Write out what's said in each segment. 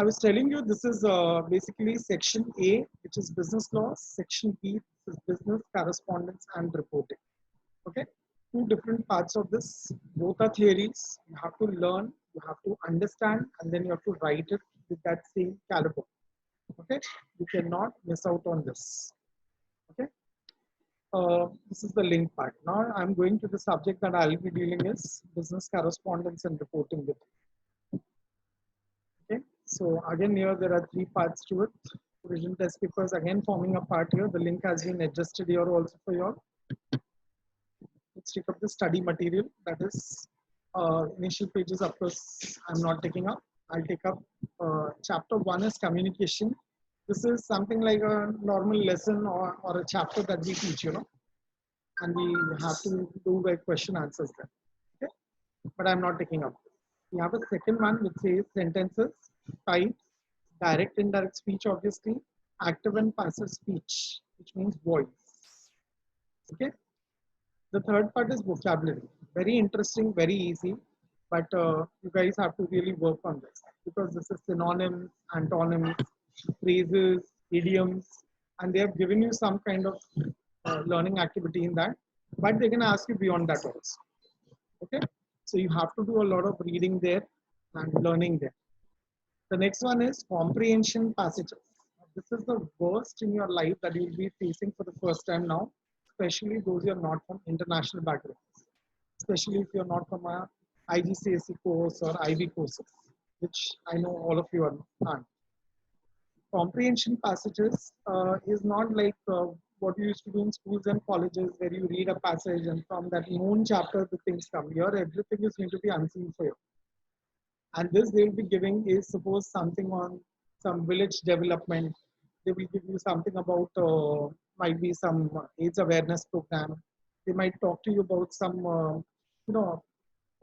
I was telling you this is basically section A, which is business laws. Section B is business correspondence and reporting. Okay, two different parts of this. Both are theories. You have to learn, you have to understand, and then you have to write it with that same caliber. Okay, you cannot miss out on this. Okay, this is the link part. Now I'm going to the subject that I'll be dealing is business correspondence and reporting with. Okay, so again here there are three parts to it. Original test papers again forming a part here. The link has been adjusted here also for you all. Let's take up the study material. That is initial pages, of course, I'm not taking up. I'll take up chapter 1 is communication. This is something like a normal lesson or a chapter that we teach, you know, and we have to do by question answers there. Okay, but I'm not taking up. We have a second one which says sentences, types, direct, indirect speech, obviously, active and passive speech, which means voice. Okay. The third part is vocabulary. Very interesting, very easy, but you guys have to really work on this because this is synonyms, antonyms, phrases, idioms, and they have given you some kind of learning activity in that, but they can ask you beyond that also. Okay, so you have to do a lot of reading there and learning there. The next one is comprehension passages. This is the worst in your life that you will be facing for the first time now, especially those who are not from international backgrounds, especially if you're not from a IGCSE course or IB courses, which I know all of you aren't. Comprehension passages is not like what you used to do in schools and colleges where you read a passage and from that known chapter the things come. Here everything is going to be unseen for you. And this they will be giving is suppose something on some village development. They will give you something about might be some AIDS awareness program. They might talk to you about some, you know,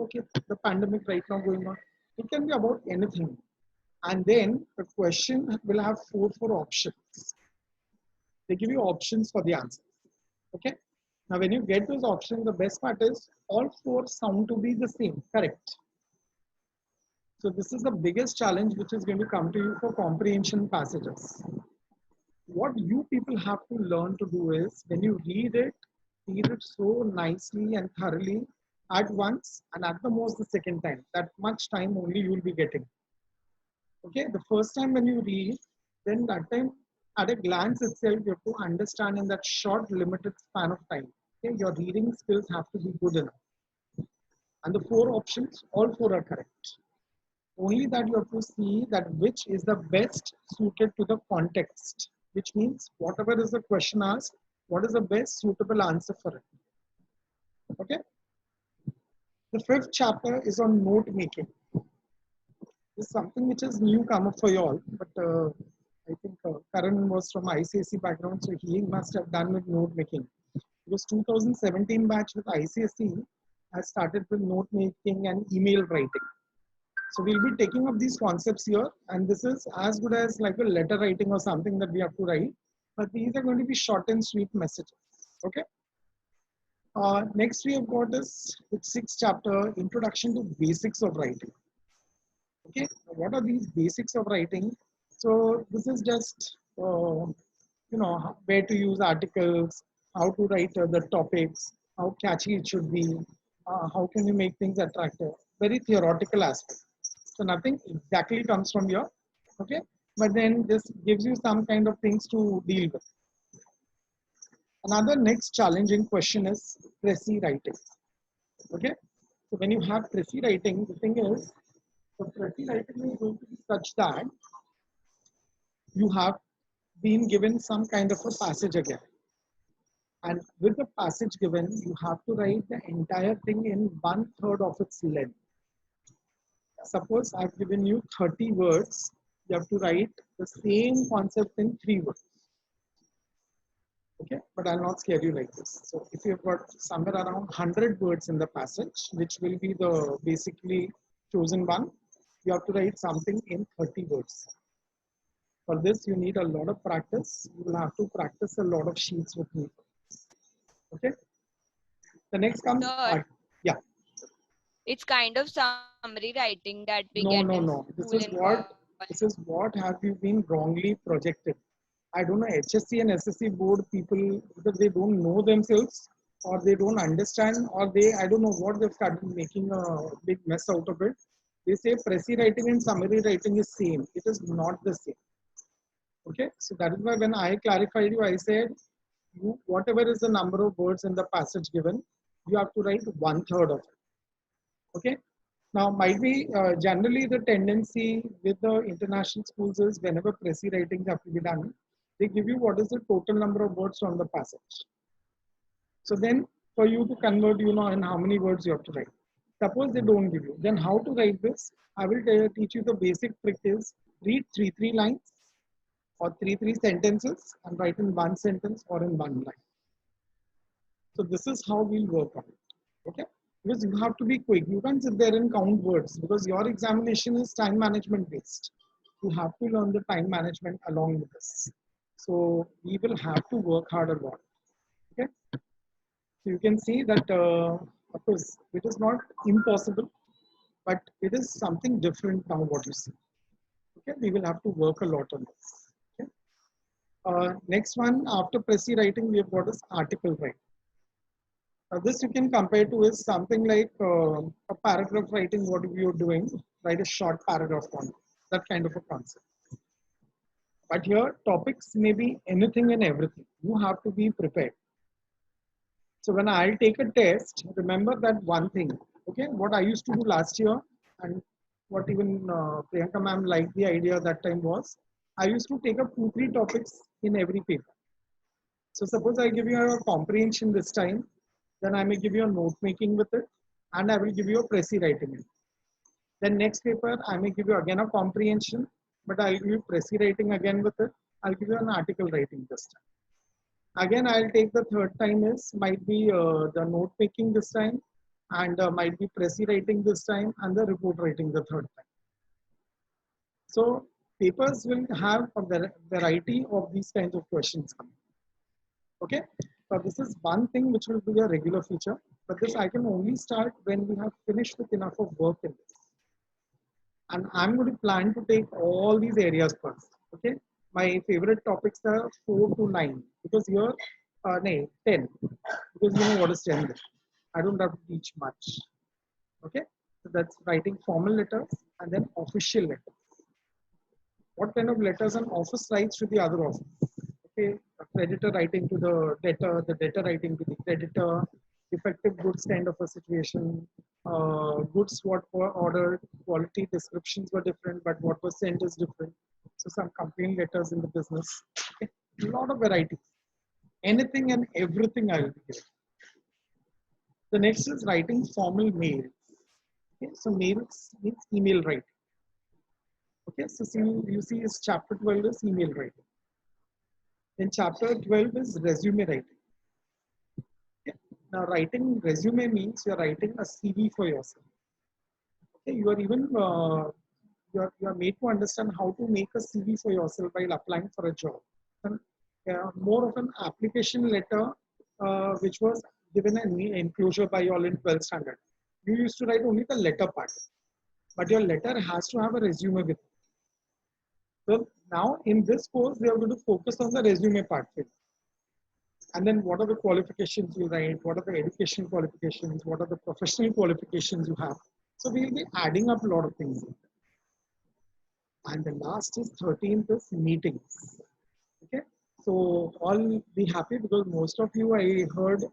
okay, the pandemic right now going on. It can be about anything. And then the question will have four options. They give you options for the answer. Okay. Now, when you get those options, the best part is all four sound to be the same, correct? So this is the biggest challenge which is going to come to you for comprehension passages. What you people have to learn to do is when you read it so nicely and thoroughly at once and at the most the second time. That much time only you will be getting. Okay, the first time when you read, then that time at a glance itself you have to understand in that short limited span of time. Okay, your reading skills have to be good enough. And the four options, all four are correct. Only that you have to see that which is the best suited to the context, which means whatever is the question asked, what is the best suitable answer for it. Okay. The fifth chapter is on note making. This is something which is newcomer for you all, but I think Karan was from ICSE background, so he must have done with note making. Because 2017 batch with ICSE has started with note making and email writing. So we'll be taking up these concepts here, and this is as good as like a letter writing or something that we have to write, but these are going to be short and sweet messages. Okay. Next we have got is the sixth chapter, Introduction to Basics of Writing. Okay, what are these basics of writing? So this is just you know where to use articles, how to write the topics, how catchy it should be, how can you make things attractive. Very theoretical aspect. So nothing exactly comes from here. Okay, but then this gives you some kind of things to deal with. Another next challenging question is précis writing. Okay, so when you have précis writing, the thing is, the précis writing is going to be such that you have been given some kind of a passage again. And with the passage given, you have to write the entire thing in 1/3 of its length. Suppose I've given you 30 words, you have to write the same concept in 3 words. Okay, but I'll not scare you like this. So if you've got somewhere around 100 words in the passage, which will be the basically chosen one, you have to write something in 30 words. For this, you need a lot of practice. You will have to practice a lot of sheets with me. Okay. The next comes. Yeah. It's kind of summary writing that we No, get no, in no. school and college. This is what have you been wrongly projected. I don't know, HSC and SSC board people, because they don't know themselves or they don't understand or they, I don't know what they've started making a big mess out of it. They say Prezi writing and summary writing is same. It is not the same. Okay, so that is why when I clarified you, I said, you, whatever is the number of words in the passage given, you have to write 1/3 of it. Okay, now might be generally the tendency with the international schools is whenever Prezi writings have to be done, they give you what is the total number of words from the passage. So then for you to convert, you know, in how many words you have to write. Suppose they don't give you, then how to write this? I will teach you the basic trick is read three lines or three sentences and write in one sentence or in one line. So this is how we'll work on it. Okay? Because you have to be quick. You can't sit there and count words because your examination is time management based. You have to learn the time management along with this. So we will have to work hard a lot. Okay? So you can see that, of course, it is not impossible, but it is something different now what you see. Okay? We will have to work a lot on this. Okay? Next one, after Prezi writing, we have got is article writing. This you can compare to is something like a paragraph writing, what you're doing, write a short paragraph on it, that kind of a concept. But here topics may be anything and everything. You have to be prepared. So when I'll take a test, remember that one thing, okay, what I used to do last year and what even Priyanka ma'am liked the idea that time was, I used to take up 2-3 topics in every paper. So suppose I give you a comprehension this time, then I may give you a note making with it, and I will give you a Prezi writing it. Then next paper, I may give you again a comprehension, but I'll give you Prezi writing again with it. I'll give you an article writing this time. Again, I'll take the third time is might be the note making this time, and might be Prezi writing this time, and the report writing the third time. So papers will have a variety of these kinds of questions coming. Okay, so this is one thing which will be a regular feature, but this I can only start when we have finished with enough of work in this. And I'm going to plan to take all these areas first. Okay, my favorite topics are 4 to 9 because here, 10 because you know what is 10. I don't have to teach much. Okay, so that's writing formal letters and then official letters. What kind of letters an office writes to the other office? Okay, a creditor writing to the debtor writing to the creditor, defective goods kind of a situation. Goods what were ordered, quality descriptions were different, but what was sent is different. So some complaint letters in the business. Okay. A lot of varieties. Anything and everything I will be giving. The next is writing formal mails. Okay, so mails means email writing. Okay, so you see is chapter 12 is email writing. Then chapter 12 is resume writing. Okay. Now writing resume means you're writing a CV for yourself. Okay, you are even you are made to understand how to make a CV for yourself while applying for a job. And more of an application letter which was given an enclosure by you all in 12th standard. You used to write only the letter part, but your letter has to have a resume with it. So now in this course, they are going to focus on the resume part. And then what are the qualifications you write? What are the education qualifications? What are the professional qualifications you have? So we will be adding up a lot of things. And the last is 13th is meetings. Okay. So all be happy because most of you, I heard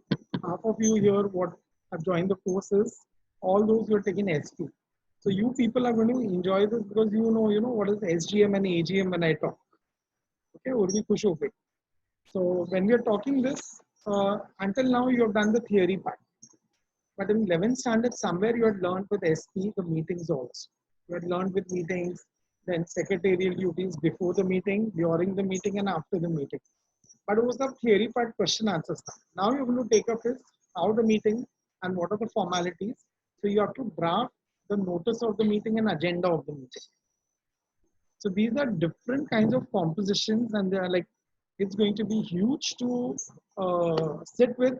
half of you here what have joined the courses, all those who are taking SP. So you people are going to enjoy this because you know what is SGM and AGM when I talk. Okay, Urvi Kush Hope. So when we are talking this, until now you have done the theory part. But in 11th standard, somewhere you had learned with SP the meetings also. You had learned with meetings, then secretarial duties before the meeting, during the meeting, and after the meeting. But it was the theory part question answer stuff. Now you're going to take up is how the meeting and what are the formalities. So you have to draft the notice of the meeting and agenda of the meeting. So these are different kinds of compositions, and they are like, it's going to be huge to sit with.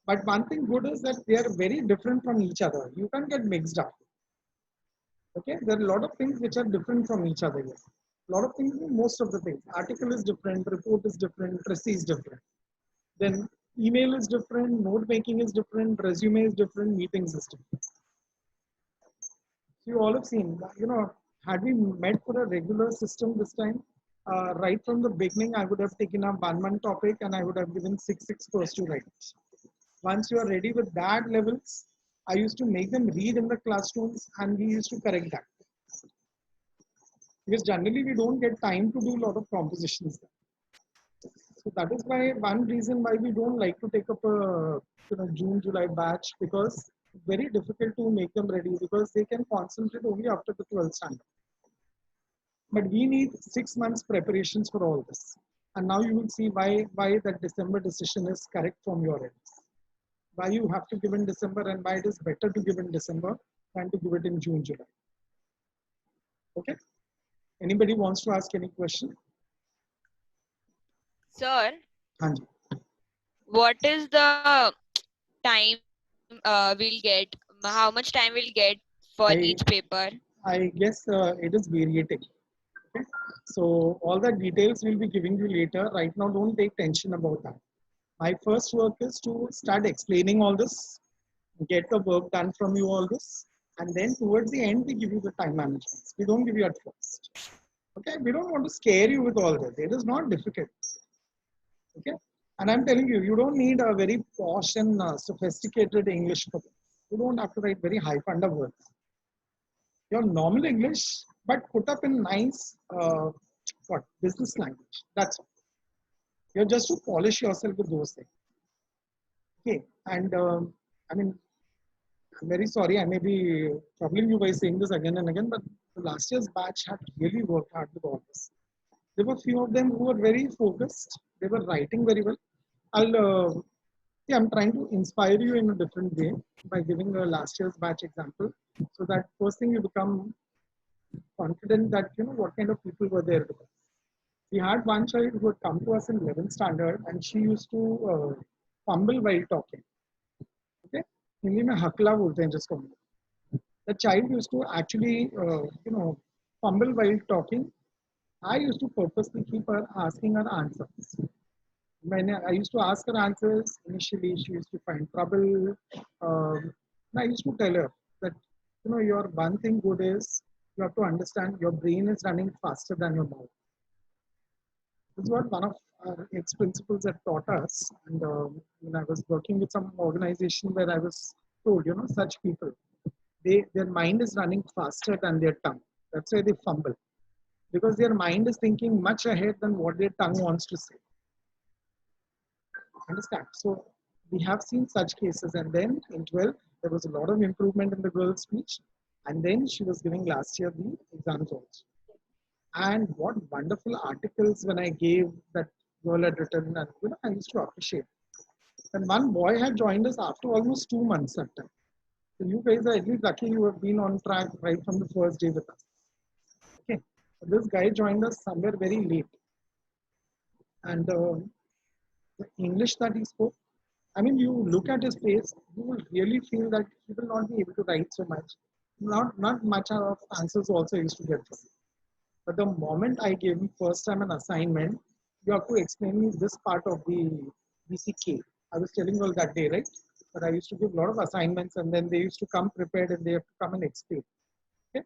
But one thing good is that they are very different from each other. You can't get mixed up. Okay, there are a lot of things which are different from each other here. A lot of things, most of the things. Article is different, report is different, tracy is different. Then email is different, note making is different, resume is different, meetings is different. So you all have seen, had we met for a regular system this time, right from the beginning, I would have taken up one topic and I would have given six course to write. Once you are ready with that levels, I used to make them read in the classrooms and we used to correct that. Because generally we don't get time to do a lot of compositions. So that is why one reason why we don't like to take up a June, July batch, because it's very difficult to make them ready because they can concentrate only after the 12th standard. But we need 6 months preparations for all this. And now you will see why that December decision is correct from your end. Why you have to give in December and why it is better to give in December than to give it in June, July. Okay. Anybody wants to ask any question? Sir, Hanji. what is the time we'll get? How much time we'll get for each paper? I guess it is variating. Okay. So all the details we'll be giving you later. Right now, don't take tension about that. My first work is to start explaining all this, get the work done from you all this, and then towards the end we give you the time management. We don't give you at first. Okay, we don't want to scare you with all this. It is not difficult. Okay, and I'm telling you, you don't need a very posh and sophisticated English for this. You don't have to write very high funda words. Your normal English, but put up in nice business language. That's all. You're just to polish yourself with those things. Okay, and I mean, I'm very sorry. I may be troubling you by saying this again and again, but the last year's batch had really worked hard with all this. There were few of them who were very focused. They were writing very well. I'm trying to inspire you in a different way by giving a last year's batch example, so that first thing you become confident that what kind of people were there with us. We had one child who had come to us in 11th standard, and she used to fumble while talking. Okay, Hindi में हकला बोलते हैं जिसको. The child used to actually fumble while talking. I used to purposely keep her asking her answers. I used to ask her answers. Initially, she used to find trouble. I used to tell her that, your one thing good is you have to understand your brain is running faster than your mouth. This is what one of our ex-principals had taught us. And when I was working with some organization where I was told, such people, their mind is running faster than their tongue. That's why they fumble. Because their mind is thinking much ahead than what their tongue wants to say. Understand? So we have seen such cases, and then in 12th there was a lot of improvement in the girl's speech, and then she was giving last year the exams also. And what wonderful articles when I gave that girl had written, and I used to appreciate. And one boy had joined us after almost 2 months that time. So you guys are at least lucky you have been on track right from the first day with us. Okay, so this guy joined us somewhere very late, and the English that he spoke, I mean, you look at his face, you will really feel that he will not be able to write so much. Not much of answers also used to get from him. But the moment I gave him first time an assignment, you have to explain me this part of the BCK. I was telling you all that day, right? But I used to give a lot of assignments, and then they used to come prepared and they have to come and explain. Okay.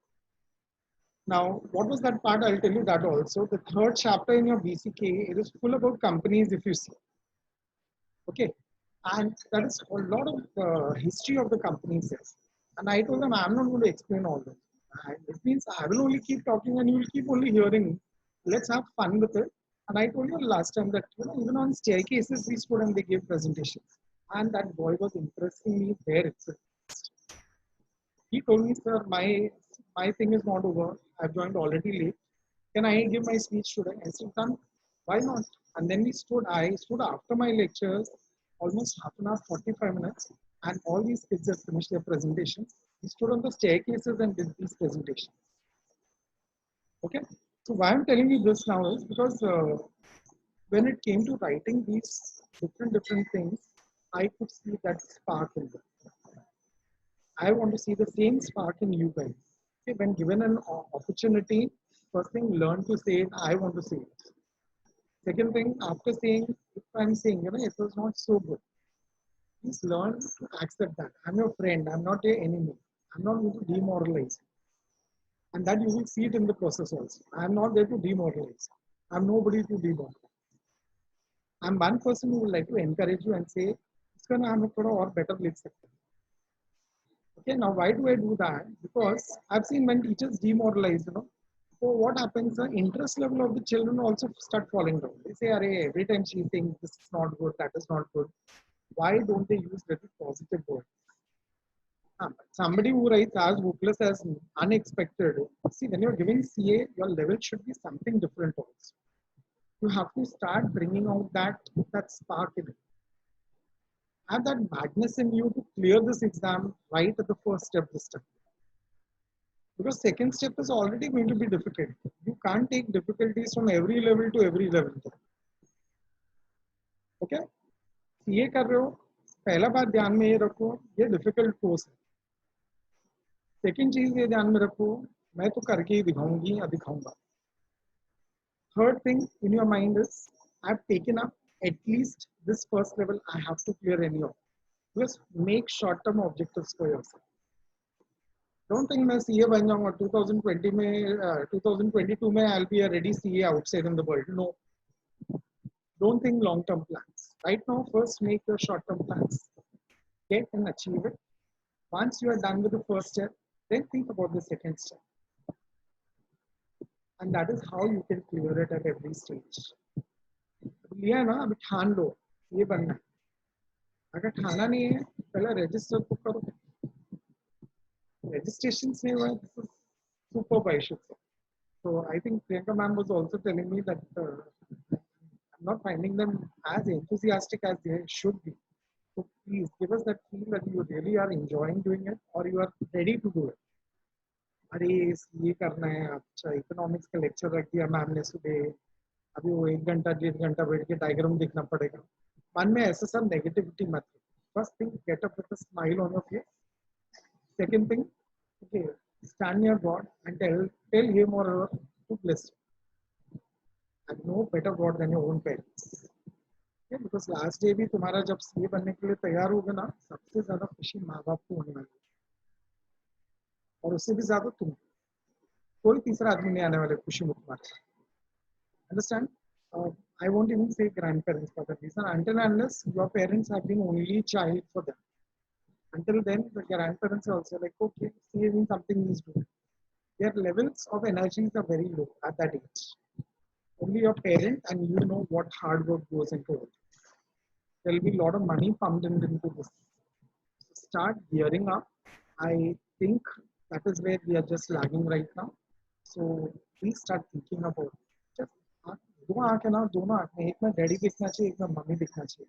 Now, what was that part? I'll tell you that also. The third chapter in your BCK, it is full about companies if you see. Okay, and that is a lot of history of the company says. And I told them I'm not going to explain all this. And it means I will only keep talking and you will keep only hearing. Let's have fun with it. And I told you last time that even on staircases we stood and they gave presentations. And that boy was impressing me there itself. He told me, sir, my thing is not over. I've joined already late. Can I give my speech today? I said, done. Why not? And then I stood after my lectures, almost half an hour, 45 minutes, and all these kids have finished their presentations. We stood on the staircases and did these presentations. Okay. So why I'm telling you this now is because when it came to writing these different things, I could see that spark in them. I want to see the same spark in you guys. Okay, when given an opportunity, first thing, learn to say it, I want to say it. Second thing, after saying, if I'm saying, it was not so good, please learn to accept that. I'm your friend, I'm not your enemy. I'm not going to demoralize. And that you will see it in the process also. I'm not there to demoralize. I'm nobody to demoralize. I'm one person who would like to encourage you and say, it's gonna have a better live sector. Okay, now why do I do that? Because I've seen when teachers demoralize, so what happens, the interest level of the children also start falling down. They say, Array, every time she thinks this is not good, that is not good. Why don't they use little positive words? Somebody who writes as hopeless as unexpected. See, when you're giving CA, your level should be something different also. You have to start bringing out that spark in it. Have that madness in you to clear this exam right at the first step this time. Because second step is already going to be difficult. You can't take difficulties from every level to every level. Okay? CA कर रहे हो, पहला बात ध्यान में ये रखो, ये डिफिकल्ट कोर्स है. सेकेंड चीज ये ध्यान में रखो, मैं तो करके ही दिखाऊंगी या दिखाऊंगा. Third thing in your mind is, I've taken up at least this first level, I have to clear any of. Just make short-term objectives for yourself. Don't think मैं CA बन जाऊंगा 2020 में 2022 में I'll be a ready CA outside in the world. No. Don't think long-term plans. Right now, first make your short-term plans. Get and achieve it. Once you are done with the first step, then think about the second step. And that is how you can clear it at every stage. लिया है ना, अभी ठान लो ये बनना है. अगर ठाना नहीं है, पहले register तो करो. Registrations नहीं हुआ है, this is superb, I should say. So I think Priyanka ma'am was also telling me that I'm not finding them as enthusiastic as they should be. So please give us that feel that you really are enjoying doing it or you are ready to do it. अरे ये करना है, अच्छा economics का lecture रख दिया ma'am ने सुबह, अभी वो 1 घंटा 1.5 घंटा बैठ के डायग्राम देखना पड़ेगा. मन में ऐसा सब नेगेटिविटी मत. First thing, get up with a smile on your face. Second thing, okay, stand near God and tell him or her to bless you. And no better God than your own parents. Okay? Because last day भी तुम्हारा जब CA बनने के लिए तैयार होगा ना, सबसे ज्यादा खुशी माँ बाप को होने वाली है, और उससे भी ज्यादा तुम. कोई तीसरा आदमी नहीं आने वाले खुशी में तुम्हारे. Understand? I won't even say grandparents for that reason. Until and unless your parents have been only child for them. Until then, the grandparents are also like, okay, CA means something is doing. Their levels of energies are very low at that age. Only your parent and you know what hard work goes into it. There will be a lot of money pumped into this. So start gearing up. I think that is where we are just lagging right now. So please start thinking about it. Just दो आँख है ना, दोनों आँख में, एक में daddy दिखना चाहिए, एक में मम्मी दिखना चाहिए,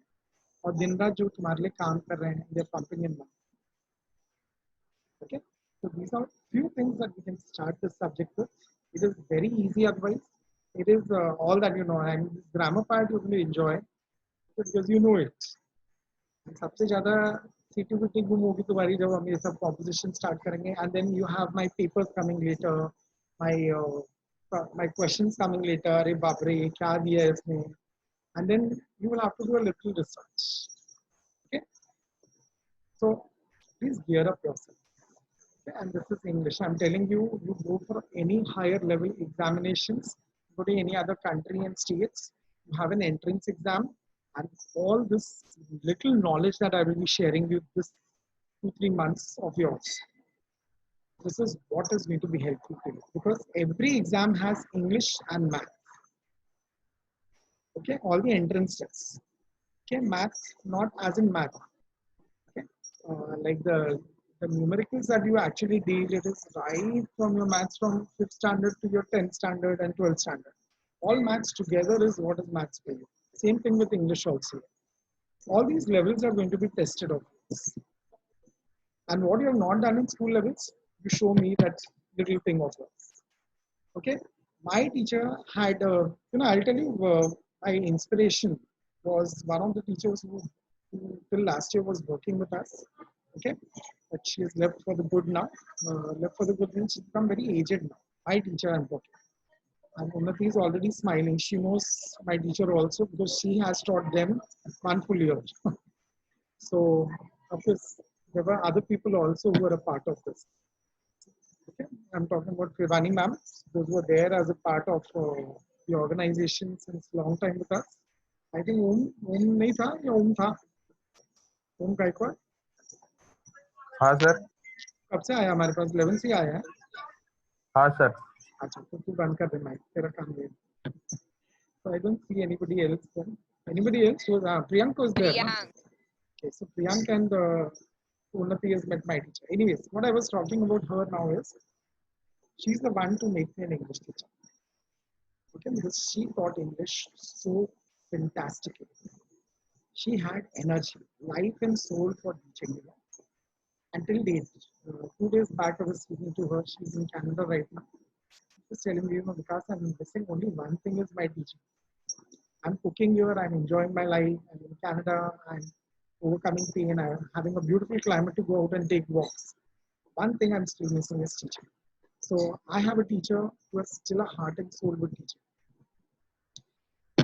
और दिन रात जो तुम्हारे लिए काम कर रहे हैं, they're pumping in money. Okay, so these are few things that we can start this subject with. It is very easy otherwise. It is all that you know, and this grammar part you will enjoy because you know it. And सबसे ज़्यादा CTVT गुम होगी तुम्हारी जब हम ये सब composition start करेंगे, and then you have my papers coming later, my questions coming later. अरे बाप रे क्या दिया है इसमें, and then you will have to do a little research. Okay, so please gear up yourself. And this is English. I'm telling you, you go for any higher level examinations, go to any other country and states, you have an entrance exam, and all this little knowledge that I will be sharing with this 2-3 months of yours. This is what is going to be helpful to you because every exam has English and math. Okay, all the entrance tests. Okay, maths, not as in math. Okay, like the numericals that you actually deal, it is right from your maths from 5th standard to your 10th standard and 12th standard. All maths together is what is maths for you. Same thing with English also. All these levels are going to be tested of this. And what you have not done in school levels, you show me that little thing of yours. Okay, my teacher had, I'll tell you, my inspiration was one of the teachers who till last year was working with us. Okay, but she has left for the good now. Left for the good means she's become very aged now. My teacher, I'm talking. And Unnati is already smiling. She knows my teacher also because she has taught them one full year. So, of course, there were other people also who were a part of this. Okay, I'm talking about Privani ma'am. Those were there as a part of the organization since long time with us. I think Om नहीं था या Om था? Om Gaekwad हाँ sir. कब से आया हमारे पास? 11 से आया है। हाँ सर। अच्छा तो तू बंद कर दे माइक, तेरा काम है। So I don't see anybody else then. Anybody else? Was Priyank was there. No? Priyank. Okay, so Priyank and Unnati has met my teacher. Anyways, what I was talking about her now is she's the one to make me an English teacher. Okay, because she taught English so fantastically. She had energy, life and soul for teaching. You know. Until date, 2 days back I was speaking to her. She's in Canada right now. She was telling me, you know, Vikas, I'm missing only one thing is my teaching. I'm cooking here, I'm enjoying my life, I'm in Canada, I'm overcoming pain, I'm having a beautiful climate to go out and take walks. One thing I'm still missing is teaching. So I have a teacher who has still a heart and soul with teaching.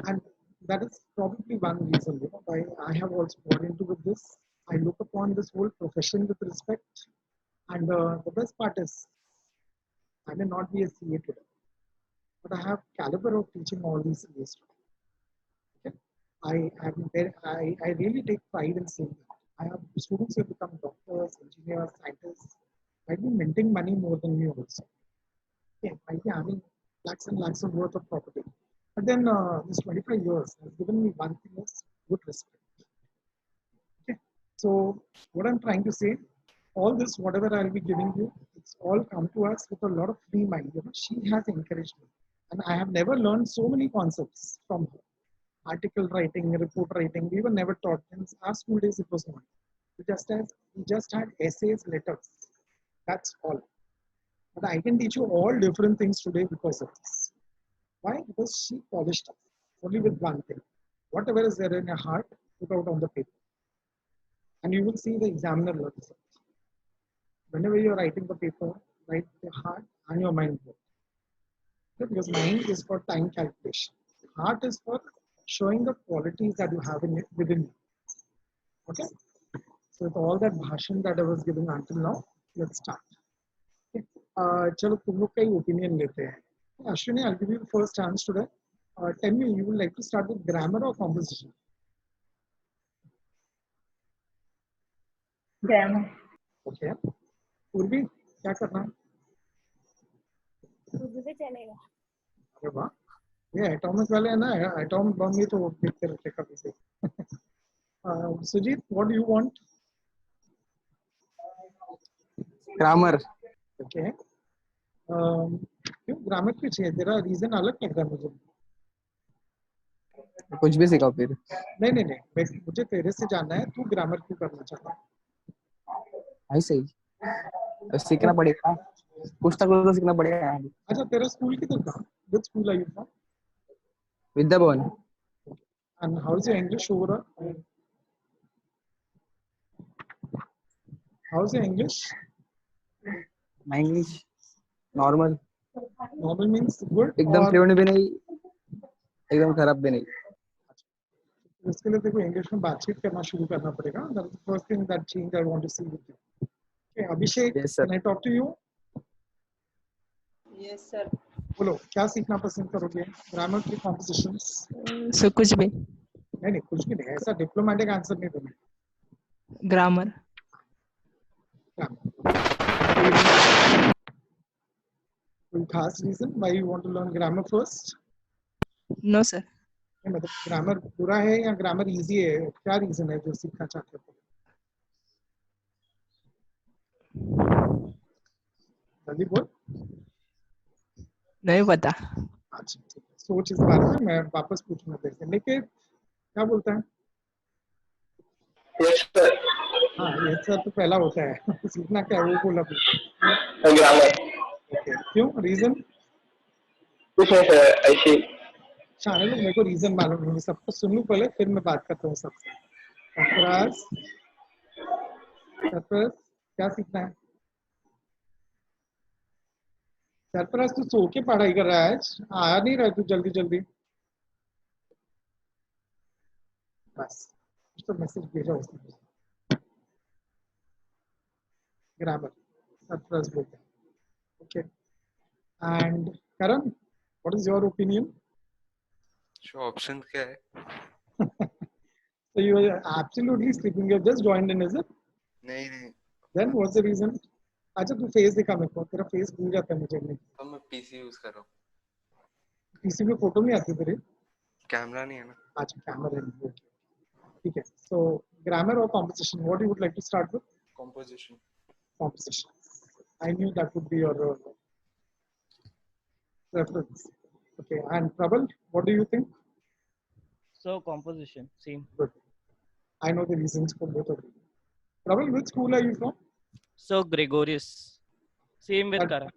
And that is probably one reason, you know, why I have also got into with this. I look upon this whole profession with respect. And the best part is, I may not be a CA today, but I have caliber of teaching all these CAs today. Okay? I really take pride in saying that. I have students who have become doctors, engineers, scientists, might be minting money more than me also. Okay, might be having lakhs and lakhs of worth of property. But then this 25 years has given me one thing is good respect. Okay, so what I'm trying to say, all this, whatever I'll be giving you, it's all come to us with a lot of free mind. You know, she has encouraged me. And I have never learned so many concepts from her. Article writing, report writing, we were never taught. In our school days, it was not. We just had essays, letters. That's all. But I can teach you all different things today because of this. Why? Because she polished us only with one thing. Whatever is there in your heart, put out on the paper. And you will see the examiner loves it. Whenever you're writing the paper, write your heart and your mind both. Okay? Because mind is for time calculation. Heart is for showing the qualities that you have in it, within you. Okay? So with all that bhashan that I was giving until now, let's start. Okay? चलो तुम लोग का ही opinion लेते हैं. Ashwini, I'll give you the first chance today. Tell me, you would like to start with grammar or composition? Grammar. Okay. Urvi, क्या करना है? उर्दू से चलेगा. अरे वाह, ये एटॉमिक वाले है ना, एटॉमिक बम ही तो देखते रहते कभी से. Sujit, what do you want? Grammar. Okay. क्यों ग्रामर क्यों चाहिए? तेरा रीजन अलग लग रहा है मुझे. कुछ भी सिखाओ फिर. नहीं, मुझे तेरे से जानना है, तू ग्रामर क्यों करना चाहता है? ऐसे ही सीखना पड़ेगा, कुछ तो सीखना पड़ेगा. अच्छा, तेरा स्कूल किधर था? Which school are you from? Vidyabhavan. And how is your English overall? How is your English? My English normal. Normal means good. एकदम फ्लुएंट भी नहीं, एकदम खराब भी नहीं. इसके लिए देखो इंग्लिश में बातचीत करना शुरू करना पड़ेगा. That is the first thing that change I want to see with you. Okay, Abhishek, Yes, sir. can I talk to you? Yes, sir. बोलो क्या सीखना पसंद करोगे? ग्रामर की कॉम्पोजिशंस? सो कुछ भी. नहीं कुछ भी नहीं, ऐसा डिप्लोमेटिक आंसर नहीं देना. ग्रामर. कोई खास reason why you want to learn grammar first? No sir. नहीं मतलब ग्रामर बुरा है या ग्रामर इजी है, क्या रीजन है जो सीखना चाहते हो? जल्दी बोल. नहीं पता. अच्छा ठीक है, सोच इस बारे में, मैं वापस पूछूंगा तेरे से. लेकिन क्या बोलता है? Yes, sir. हाँ ये सर तो पहला होता है. सीखना क्या है वो बोला. Grammar. ओके, क्यों? रीजन? कुछ नहीं सर, ऐसे. शाने लोग मेरे को रीजन मालूम नहीं, सबको सुन लूं पहले फिर मैं बात करता हूँ सबसे. सरफराज, क्या सीखना है? सरफराज तू सो के पढ़ाई कर रहा है आज, आया नहीं रहा तू जल्दी जल्दी। बस कुछ तो मैसेज भेजा उसने। ग्रामर सरफराज बोलते हैं। Okay and Karan, what is your opinion? जो ऑप्शन क्या है? So you are absolutely sleeping. You have just joined in, is it? नहीं, Then what's the reason? अच्छा तू फेस दिखा मेरे को, तेरा फेस भूल जाता है मुझे नहीं। तो मैं पीसी यूज कर रहा हूँ, किसी में फोटो नहीं आती तेरे? कैमरा नहीं है ना। अच्छा कैमरा नहीं, ठीक है। So grammar or composition, what you would like to start with? Composition. Composition. I knew that would be your preference. Okay, and Prabal, what do you think? So composition, same. Good. I know the reasons for both of you. Prabal, which school are you from? So Gregorius, same with That- Karan.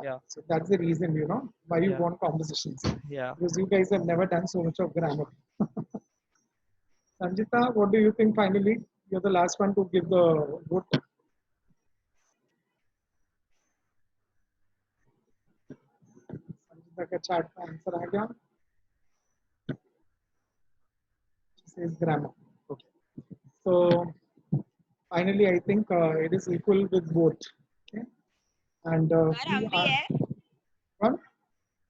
Yeah. So that's the reason, you know, why you Yeah. want compositions. Yeah. Because you guys have never done so much of grammar. Sanjita, what do you think finally? You're the last one to give the vote. Sanjita का chat का answer आ गया. She says grammar. Okay. So finally, I think it is equal with both. Okay. And we are one.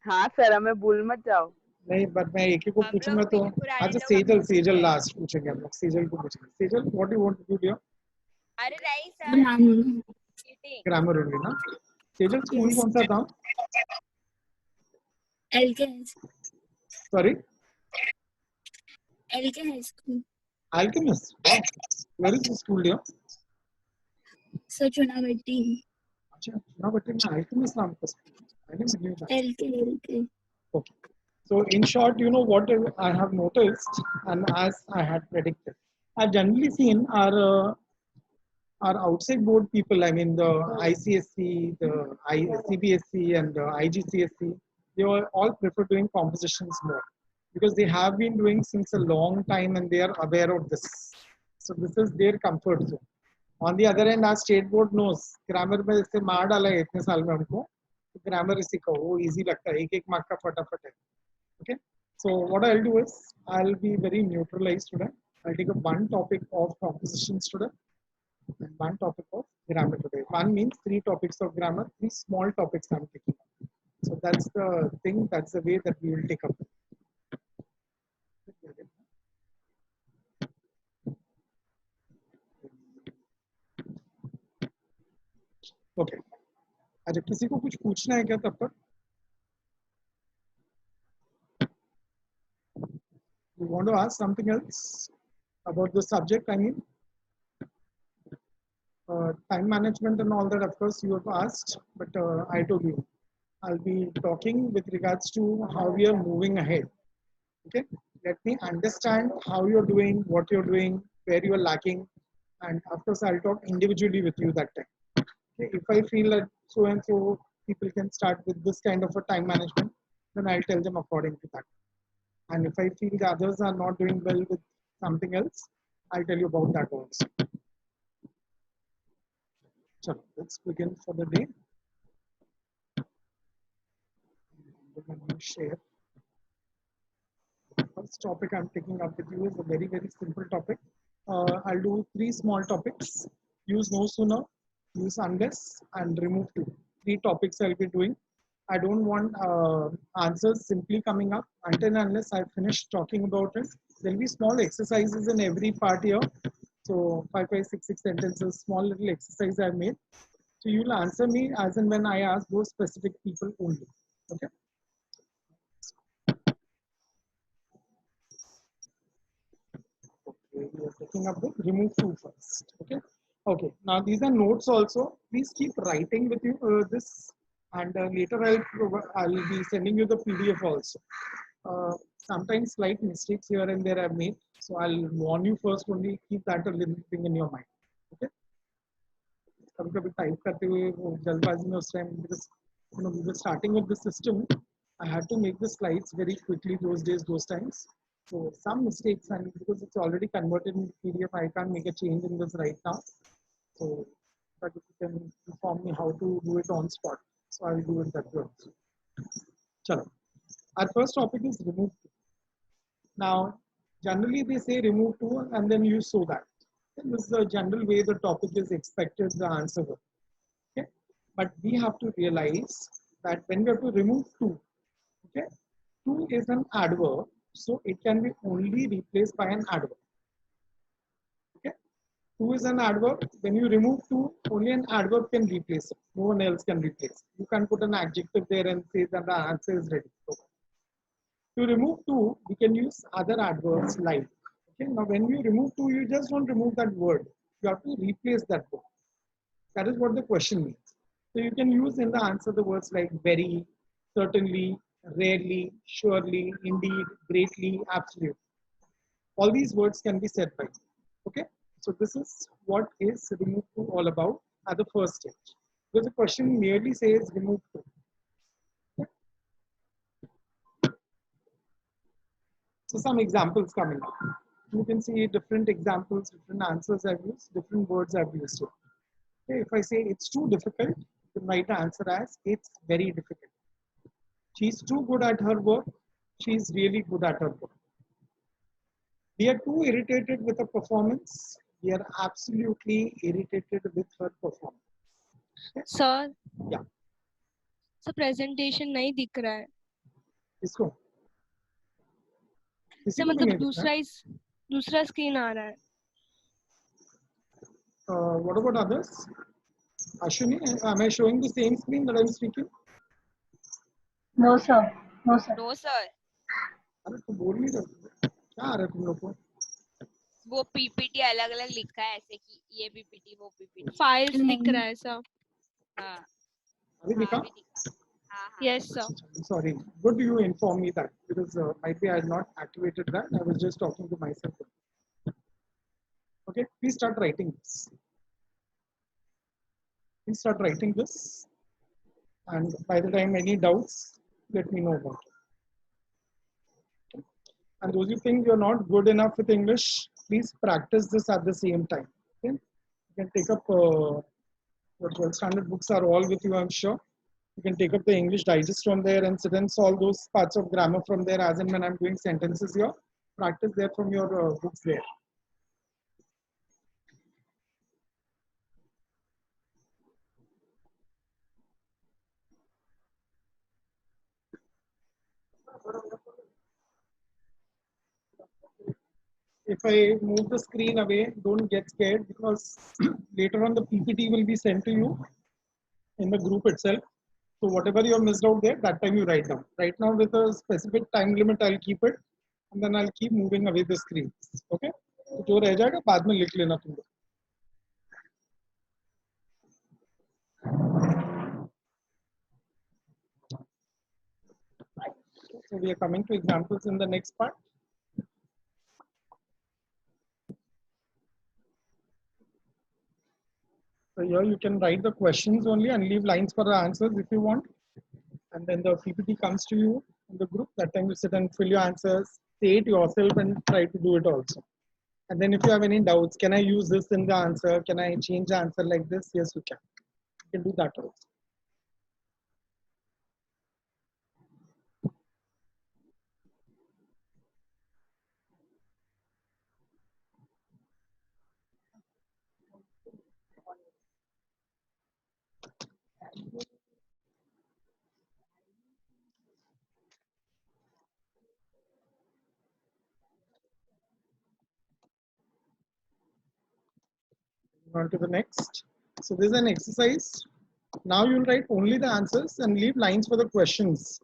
हाँ sir, हमें भूल मत जाओ। नहीं, but मैं एक ही को हम पूछूंगा लोग तो भी पुराने अच्छा लोग सेजल हमसे सेजल पूछे। लास्ट पूछेंगे हम लोग। सेजल को पूछेंगे। Sejal, what do you want to do dear? अरे नहीं सर, cheating. ग्रामर ओनली ना? सेजल स्कूल कौन सा था? LK sorry, high school. Alchemist. Wow. Where is the school dear? So Chunawati. अच्छा, चुनावटी में Alchemist नाम का school. I didn't knew that. LK. Okay. So in short, you know what I have noticed, and as I had predicted, I've generally seen our outside board people. I mean the ICSC, the CBSC, and the IGCSE. They all prefer doing compositions more because they have been doing since a long time and they are aware of this. So this is their comfort zone. On the other hand, our state board knows grammar में जैसे मार डाला है इतने साल में हमको, grammar इसी का वो easy लगता है, एक mark का फटाफट है. Okay, so what I'll do is I'll be very neutralized today. I'll take up one topic of compositions today and one topic of grammar today. One means 3 topics of grammar, 3 small topics I'm taking up. So that's the thing, that's the way that we will take up. Okay. अच्छा किसी को कुछ पूछना है क्या तब तक? You want to ask something else about the subject? I mean, time management and all that, of course, you have asked, but I told you, I'll be talking with regards to how we are moving ahead. Okay, let me understand how you're doing, what you're doing, where you're lacking, and of course, I'll talk individually with you that time. Okay, if I feel that so and so people can start with this kind of a time management, then I'll tell them according to that. And if I feel the others are not doing well with something else, I'll tell you about that also. So let's begin for the day. Share. First topic I'm taking up with you is a very, very simple topic. I'll do 3 small topics. Use no sooner, use unless, and remove 2. 3 topics I'll be doing. I don't want answers simply coming up until and unless I finish talking about it. There'll be small exercises in every part here. So 5, 5, 6, 6 sentences, small little exercise I've made. So you'll answer me as and when I ask those specific people only. Okay. Okay, we are taking up the remove 2 first. Okay. Okay. Now these are notes also. Please keep writing with you this, and later I'll be sending you the PDF also. Sometimes slight mistakes here and there I've made, so I'll warn you first only. Keep that a little thing in your mind. Okay. कभी-कभी type करते हुए वो जल्दबाजी में उस time because you know we were starting with the system, I had to make the slides very quickly those days, those times. So some mistakes, and because it's already converted into PDF, I can't make a change in this right now. So But if you can inform me how to do it on spot, so I will do it that way also. Chalo. Our first topic is remove two. Now, generally they say remove two and then you show that. And this is the general way the topic is expected the answer will. Okay, but we have to realize that when we have to remove two, okay, two is an adverb, so it can be only replaced by an adverb. Okay, two is an adverb. When you remove two, only an adverb can replace it. No one else can replace it. You can put an adjective there and say that the answer is ready. Okay. To remove two, we can use other adverbs like. Okay, now when you remove two, you just don't remove that word. You have to replace that word. That is what the question means. So you can use in the answer the words like very, certainly, rarely, surely, indeed, greatly, absolute. All these words can be said by you. Okay. So this is what is remove two all about at the first stage. Because the question merely says remove two. So some examples coming up. You can see different examples, different answers I've used, different words I've used here. Okay, if I say it's too difficult, you can write the answer as it's very difficult. She's too good at her work. She's really good at her work. We are too irritated with her performance. We are absolutely irritated with her performance. Okay? Sir Yeah. Sir presentation नहीं दिख रहा है इसको किसी sir को भी मतलब नहीं दिख रहा है? दूसरा स्क्रीन आ रहा है What about others? Ashwini, am I showing the same screen that I'm speaking? No, sir. No, sir. No, sir. अरे तो बोल नहीं रहे क्या आ रहा है तुम लोग को? वो पीपीटी अलग अलग लिखा है ऐसे कि ये पीपीटी वो पीपीटी फाइल्स दिख नहीं। रहा है सर हाँ अभी दिखा? हाँ, अभी दिखा हाँ हाँ yes sir Sorry. Good you inform me that because might be I had not activated that. I was just talking to myself. Okay, please start writing this. Please start writing this. And by the time any doubts, let me know about it. And those who think you're not good enough with English, please practice this at the same time. Okay? You can take up what 12 standard books are all with you, I'm sure. You can take up the English digest from there and sit and solve those parts of grammar from there as and when I'm doing sentences here. Practice there from your books there. If I move the screen away, don't get scared because later on the PPT will be sent to you in the group itself. So whatever you have missed out there, that time you write down. Right now with a specific time limit, I'll keep it and then I'll keep moving away the screens. Okay? तो जो रह जाएगा बाद में लिख लेना तुम लोग. So we are coming to examples in the next part. So here you can write the questions only and leave lines for the answers if you want. And then the PPT comes to you in the group. That time you sit and fill your answers, say it yourself and try to do it also. And then if you have any doubts, can I use this in the answer? Can I change the answer like this? Yes, you can. You can do that also. On to the next. So this is an exercise. Now you'll write only the answers and leave lines for the questions.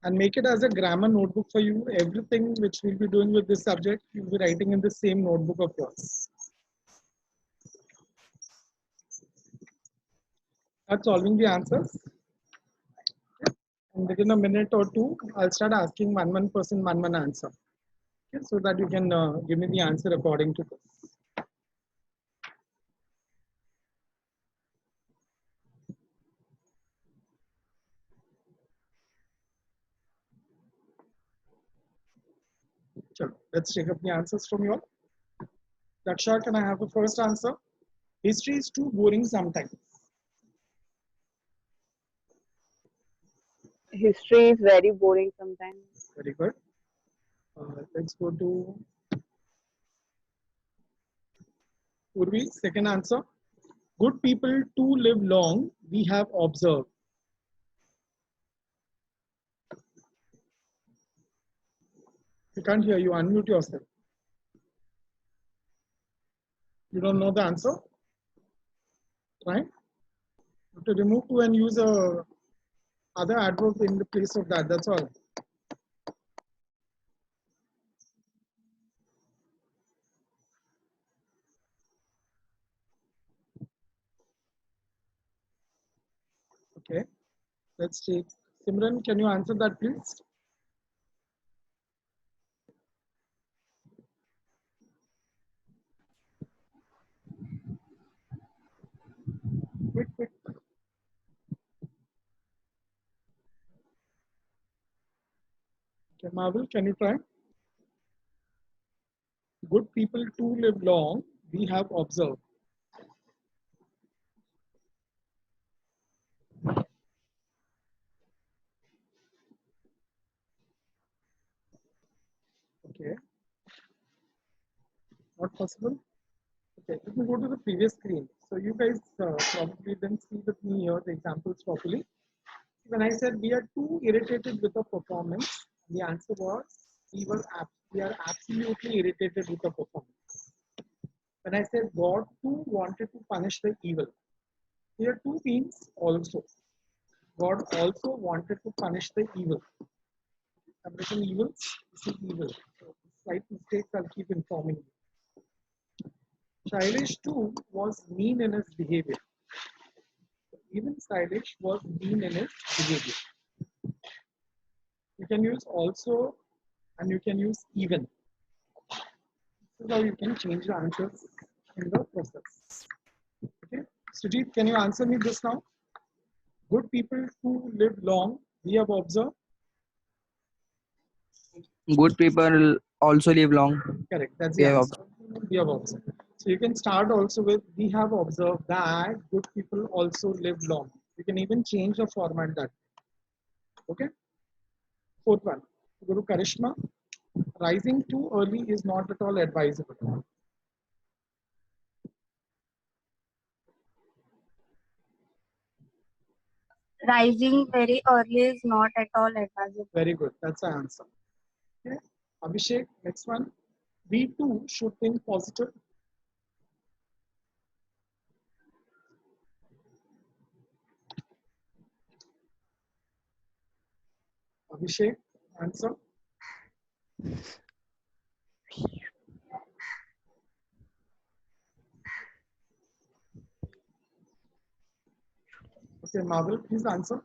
And make it as a grammar notebook for you. Everything which we'll be doing with this subject, you'll be writing in the same notebook of yours. Start solving the answers. And within a minute or two, I'll start asking one person, one answer. Okay, so that you can give me the answer according to this. Sure. Let's take up the answers from you all. Daksha, can I have the first answer? History is too boring sometimes. History is very boring sometimes. Very good. Let's go to Urvi. Second answer. Good people too live long. We have observed. I can't hear you. Unmute yourself. You don't know the answer? Right? You have to remove to and use a other adverb in the place of that. That's all. Okay. Let's take Simran. Can you answer that, please? Quick, quick. Okay, Marvel, can you try? Good people too live long. We have observed. Okay. Not possible. Okay, let me go to the previous screen. So you guys probably didn't see with me here the examples properly. When I said we are too irritated with the performance, the answer was we are absolutely irritated with the performance. When I said God too wanted to punish the evil, here too means also. God also wanted to punish the evil. I've written evils, this is evil. So slight mistakes, I'll keep informing you. Shailesh too was mean in his behavior. Even Shailesh was mean in his behavior. You can use also and you can use even. This is how you can change the answers in the process. Okay, Sujit, can you answer me this now? Good people who live long, we have observed. Good people also live long. Correct, that's We the have answer. We have observed. So you can start also with we have observed that good people also live long. You can even change the format that. Okay. Fourth one. Go to Karishma. Rising too early is not at all advisable. Rising very early is not at all advisable. Very good. That's the answer. Okay. Abhishek, next one. We too should think positive. Abhishek, answer. Okay, Marvel, please answer.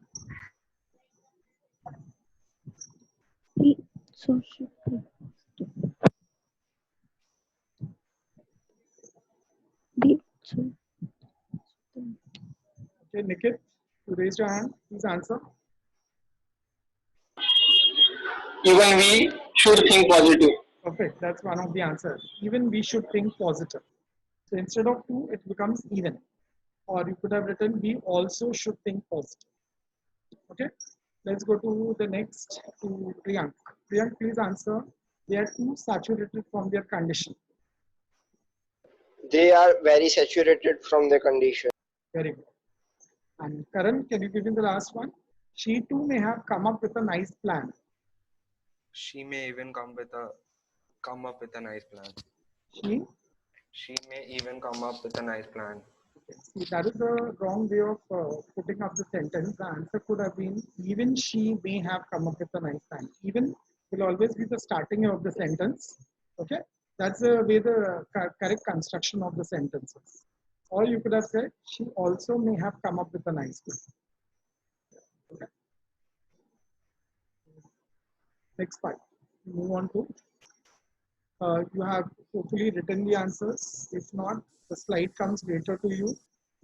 So Okay, Nikit, you raised your hand. Please answer. Even we should think positive. Perfect. That's one of the answers. Even we should think positive. So instead of two, it becomes even. Or you could have written we also should think positive. Okay. Let's go to the next to Priyank. Priyank, please answer. They are too saturated from their condition. They are very saturated from the condition. Very good. And Karan, can you give me the last one? She too may have come up with a nice plan. She may even come up with a nice plan. She may even come up with a nice plan. See, that is the wrong way of putting up the sentence. The answer could have been even she may have come up with a nice plan. Even will always be the starting of the sentence. Okay, that's the way the correct construction of the sentences. Or you could have said she also may have come up with a nice plan. Okay. Next part. Move on to. You have hopefully written the answers. If not, the slide comes later to you.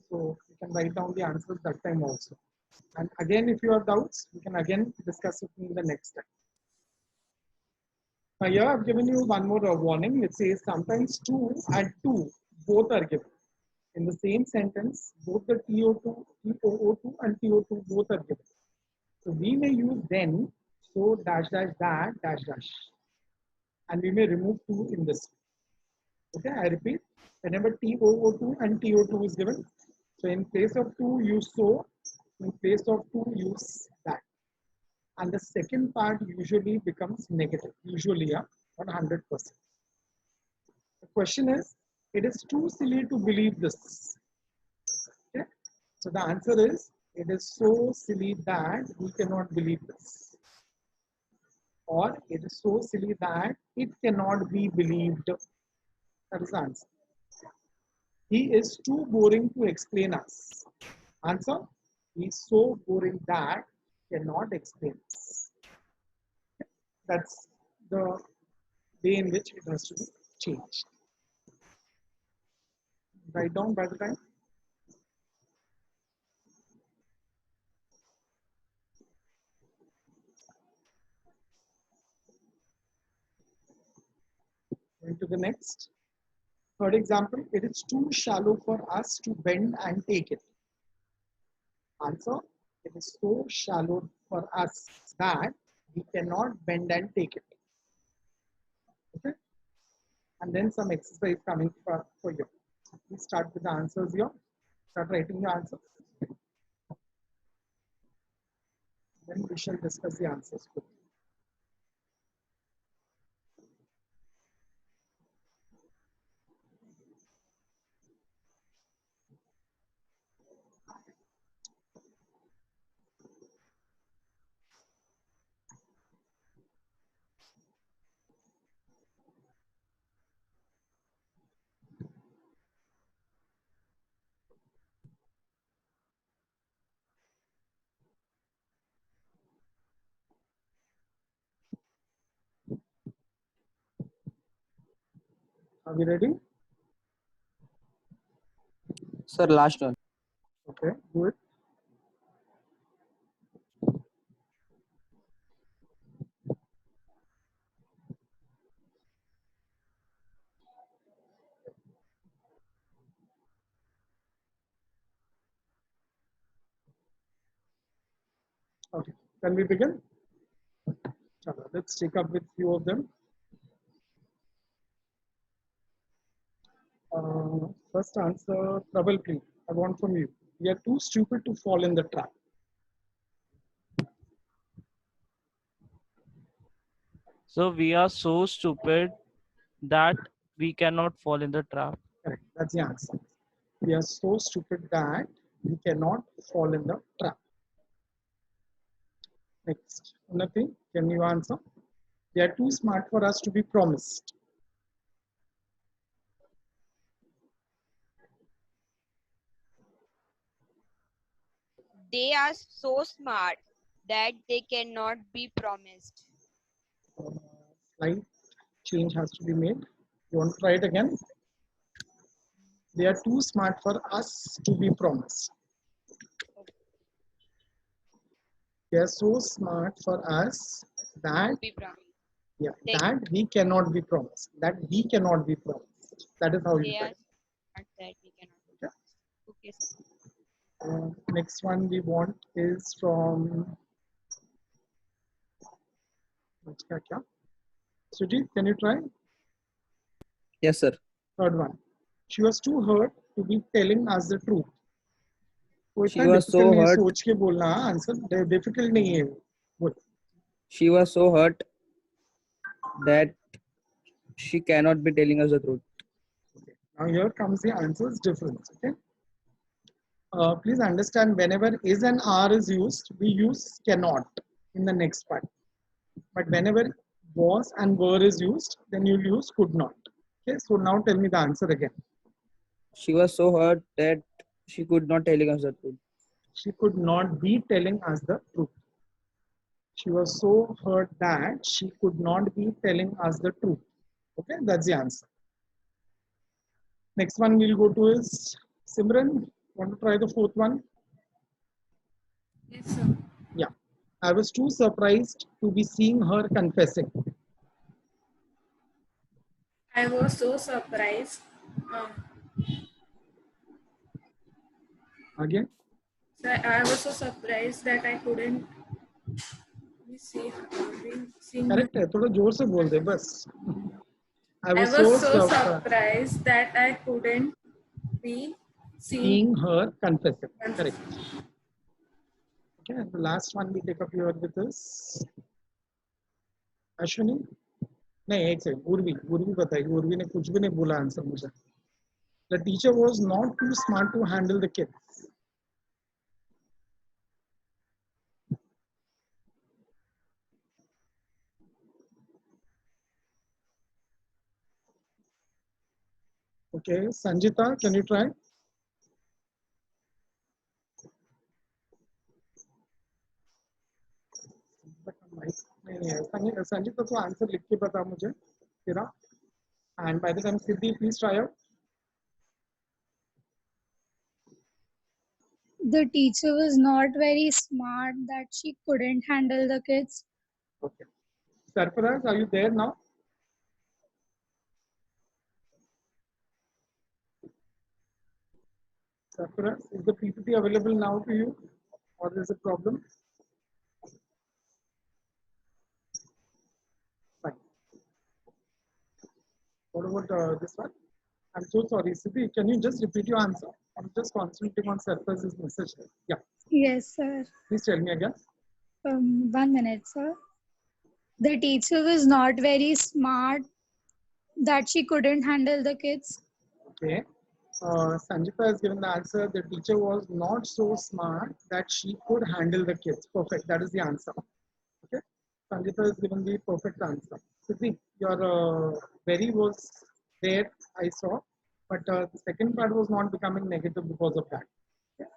So you can write down the answers that time also. And again, if you have doubts, you can again discuss it in the next time. Now here I've given you one more warning. It says sometimes 2 and 2 both are given. In the same sentence, both the TO2, TOO2 and TO2 both are given. So we may use then, so dash dash that dash dash. And we may remove 2 in this. Okay, I repeat, whenever TOO2 and TO2 is given, so in place of 2 use so, in place of 2 use that. And the second part usually becomes negative, usually 100%. The question is, it is too silly to believe this. Okay? So the answer is, it is so silly that we cannot believe this. Or it is so silly that it cannot be believed. That is the answer. He is too boring to explain us. Answer, he is so boring that cannot explain us. That's the way in which it has to be changed. Write down by the time. Going to the next. Third example, it is too shallow for us to bend and take it. Answer, it is so shallow for us that we cannot bend and take it. Okay? And then some exercise coming for you. Please start with the answers here. Start writing your answers. Then we shall discuss the answers. Are we ready? Sir, last one. Okay, good. Okay, can we begin? Let's take up with few of them. First answer, trouble free. I want from you. We are too stupid to fall in the trap. So we are so stupid that we cannot fall in the trap. Correct. That's the answer. We are so stupid that we cannot fall in the trap. Next, Unnati, can you answer? They are too smart for us to be promised. They are so smart that they cannot be promised. Slight change has to be made. You want to try it again? They are too smart for us to be promised. They are so smart for us that that we cannot be promised. That we cannot be promised. That is how you They try. are smart that we cannot be promised. Okay, sir. Next one we want is from Sujit, can you try? Yes, sir. Third one. She was too hurt to be telling us the truth. वो She इतना was so difficult नहीं है, hurt. सोच के बोलना answer difficult नहीं है वो. She was so hurt that she cannot be telling us the truth. Now here comes the answers difference. Okay. Please understand, whenever is and are is used, we use cannot in the next part. But whenever was and were is used, then you'll use could not. Okay. So now tell me the answer again. She was so hurt that she could not telling us the truth. She could not be telling us the truth. She was so hurt that she could not be telling us the truth. Okay, that's the answer. Next one we'll go to is Simran. Want to try the fourth one? Yes, sir. Yeah. I was too surprised to be seeing her confessing. I was so surprised. आगे So I was so surprised that I couldn't see. Correct है, थोड़ा जोर से बोल दे बस. I I was was so so surprised surprised that I couldn't be seeing seen. her confessing. Correct. Okay, and the last one we take up here with this Ashwini. नहीं एक second, Urvi बताएगी. उर्वी ने कुछ भी नहीं बोला आंसर मुझे. The teacher was not too smart to handle the kids. Okay, Sanjita, can you try? नहीं, संजीता तो आंसर लिख के बता मुझे तेरा. And by the time Siddhi, please try out. The teacher was not very smart that she couldn't handle the kids. Okay. Sarfaraz, are you there now? Sarfaraz, is the PPT available now to you, or is a problem? Fine. What about this one? I'm so sorry, Siddhi. Can you just repeat your answer? I'm just concentrating on Sarfaraz's message. Yeah. Yes, sir. Please tell me again. 1 minute, sir. The teacher was not very smart that she couldn't handle the kids. Okay. Sanjita has given the answer. The teacher was not so smart that she could handle the kids. Perfect. That is the answer. Okay. Sanjita has given the perfect answer. Siddhi, your very was there, I saw, but the second part was not becoming negative because of that. Okay.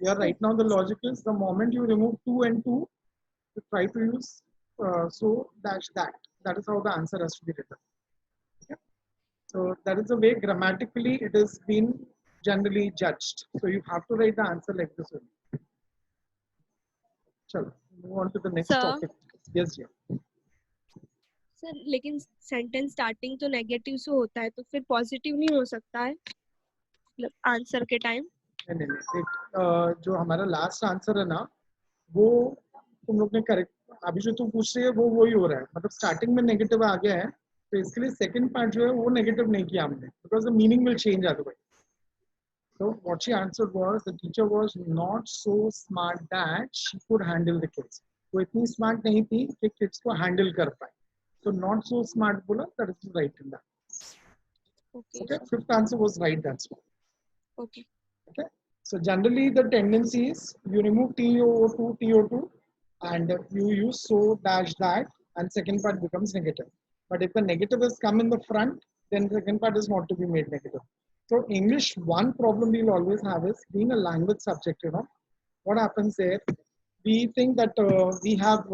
Here right now the logic is the moment you remove 2 and 2, you try to use so dash that. That is how the answer has to be written. Okay. So that is the way grammatically it is been generally judged. So you have to write the answer like this only. Chalo, move on to the next Sir? topic. Yes, yeah. Sir लेकिन sentence starting तो negative से होता है तो फिर positive नहीं हो सकता है मतलब आंसर के टाइम. नहीं, जो हमारा लास्ट आंसर है ना, वो तुम लोग ने करेक्ट, अभी जो तुम पूछ रही है वो वही हो रहा है. मतलब स्टार्टिंग में नेगेटिव आ गया है, तो इसके लिए सेकंड पार्ट जो है वो नेगेटिव नहीं किया हमने, because the meaning will change otherwise. So what she answered was the teacher was not so smart that she could handle the kids. वो इतनी स्मार्ट नहीं थी कि किड्स को हैंडल कर पाए. So not so smart बोला, that is right in that. Okay, fifth answer was right. That's why. Okay. Okay. So generally the tendency is you remove TO2, and you use so dash that, and second part becomes negative. But if the negative has come in the front, then the second part is not to be made negative. So English, one problem we'll always have is being a language subject, you know, what happens there, we think that we have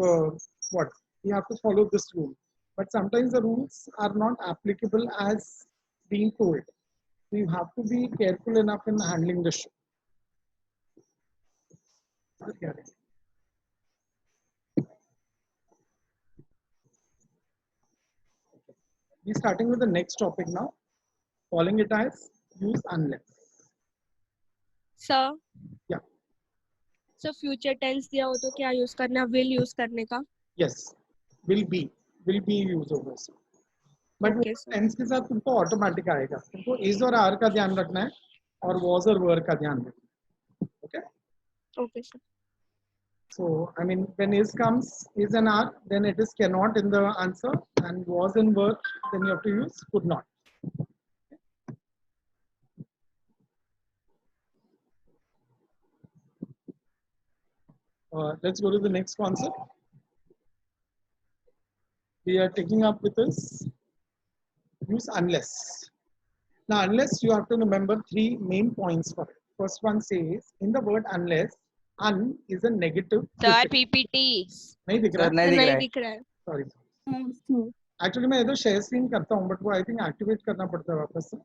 we have to follow this rule, but sometimes the rules are not applicable as being told. So you have to be careful enough in handling the show. We're starting with the next topic now, calling it as use unless. Sir Yeah. Sir future tense दिया हो तो क्या use करना, will use करने का. Yes, will be use होगा इसमें. But Okay, tense के साथ तुमको ऑटोमेटिक आएगा. तुमको इज और आर का ध्यान रखना है और वॉज और वर का ध्यान रखना है. Okay. Okay, sir. So I mean when is comes is an R, then it is cannot in the answer, and was in were, then you have to use could not. Let's go to the next concept. We are taking up with this use unless. Now unless you have to remember 3 main points for it. First one says in the word unless, un is a negative. Sir PPT नहीं दिख रहा है? नहीं दिख रहा है. Sorry. Actually मैं इधर share screen करता हूँ, but वो I think activate करना पड़ता है वापस से.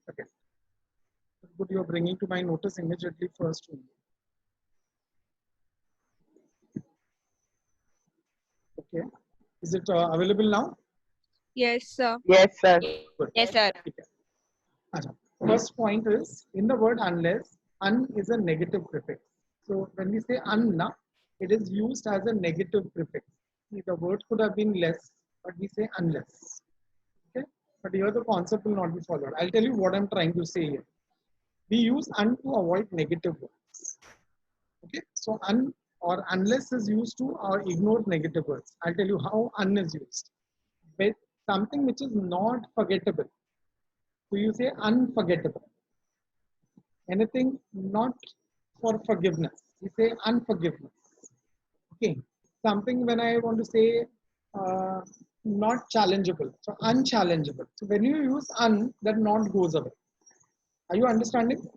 Okay. Good, you are bringing to my notice immediately first. Okay. Is it available now? Yes, sir. Yes, sir. Good. Yes sir. अच्छा. first point is in the word unless, un is a negative prefix. So when we say unna, it is used as a negative prefix. See, the word could have been less, but we say unless. Okay, but here the concept will not be followed. I'll tell you what I'm trying to say here. We use un to avoid negative words. Okay, so un or unless is used to ignore negative words. I'll tell you how un is used. With something which is not forgettable. So you say unforgettable. Anything not for forgiveness. You say unforgiveness. Okay. Something when I want to say not challengeable. So unchallengeable. So when you use un, that not goes away. Are you understanding?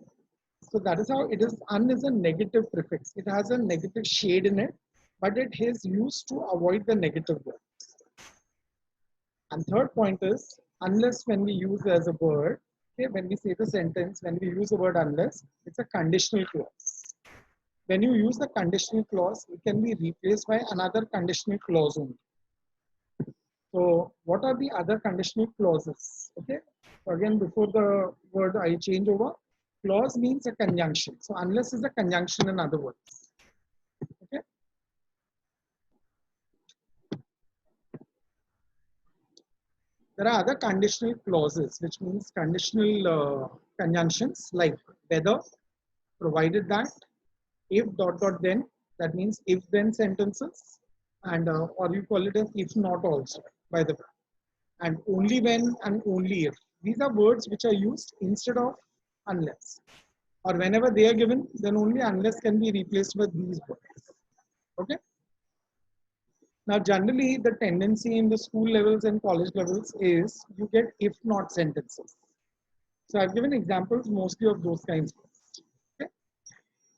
So that is how it is. Un is a negative prefix. It has a negative shade in it, but it is used to avoid the negative words. And third point is, unless when we use as a word, okay, when we say the sentence, when we use the word unless, it's a conditional clause. When you use the conditional clause, it can be replaced by another conditional clause only. So what are the other conditional clauses? Okay. So again, before the word I change over, clause means a conjunction. So unless is a conjunction in other words. Okay. There are other conditional clauses, which means conditional conjunctions like whether, provided that, if dot dot then, that means if then sentences, and or you call it as if not also, by the way, and only when and only if. These are words which are used instead of unless, or whenever they are given, then only unless can be replaced with these words. Okay. Now, generally, the tendency in the school levels and college levels is you get if not sentences. So I've given examples mostly of those kinds. Okay.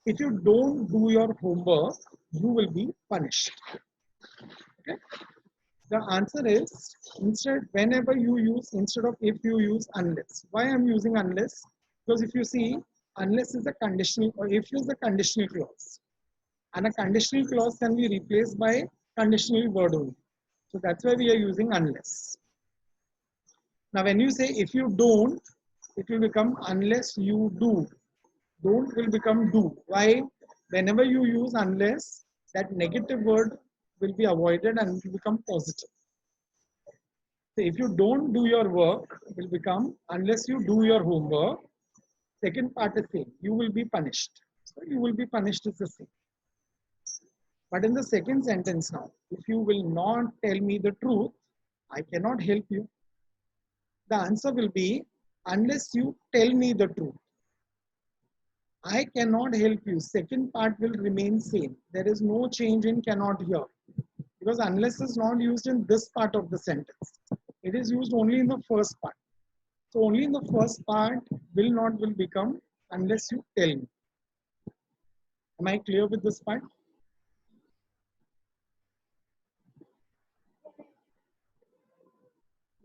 If you don't do your homework, you will be punished. Okay. The answer is instead, whenever you use, instead of if, you use unless. Why I'm using unless? Because if you see, unless is a conditional, or if is a conditional clause. And a conditional clause can be replaced by conditional word only. So that's why we are using unless. Now, when you say if you don't, it will become unless you do. Don't will become do. Why? Whenever you use unless, that negative word will be avoided and it will become positive. So if you don't do your work, it will become unless you do your homework. Second part is same. You will be punished. So you will be punished is the same. But in the second sentence now, if you will not tell me the truth, I cannot help you. The answer will be unless you tell me the truth. I cannot help you. Second part will remain same. There is no change in cannot here. Because unless is not used in this part of the sentence. It is used only in the first part. So only in the first part will become unless you tell me. Am I clear with this part?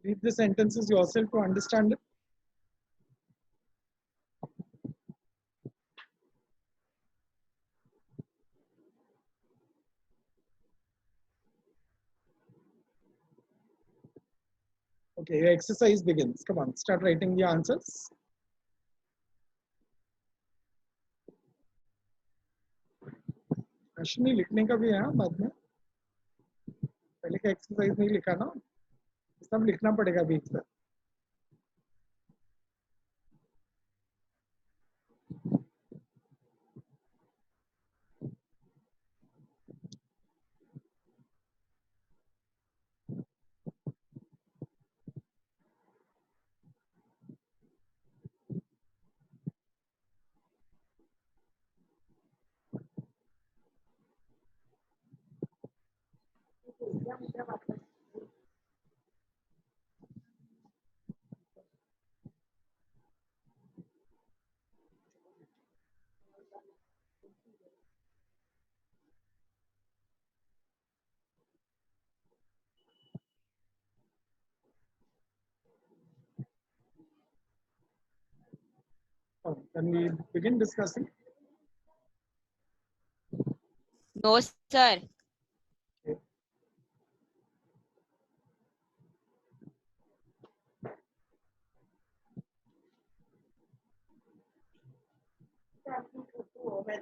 Read the sentences yourself to understand it. Okay, your exercise begins. Come on, start writing the answers. Ashwini लिखने का भी है बाद में, पहले का exercise नहीं लिखा ना, सब लिखना पड़ेगा बीच में. Then we begin discussing. No, sir. Okay. इसको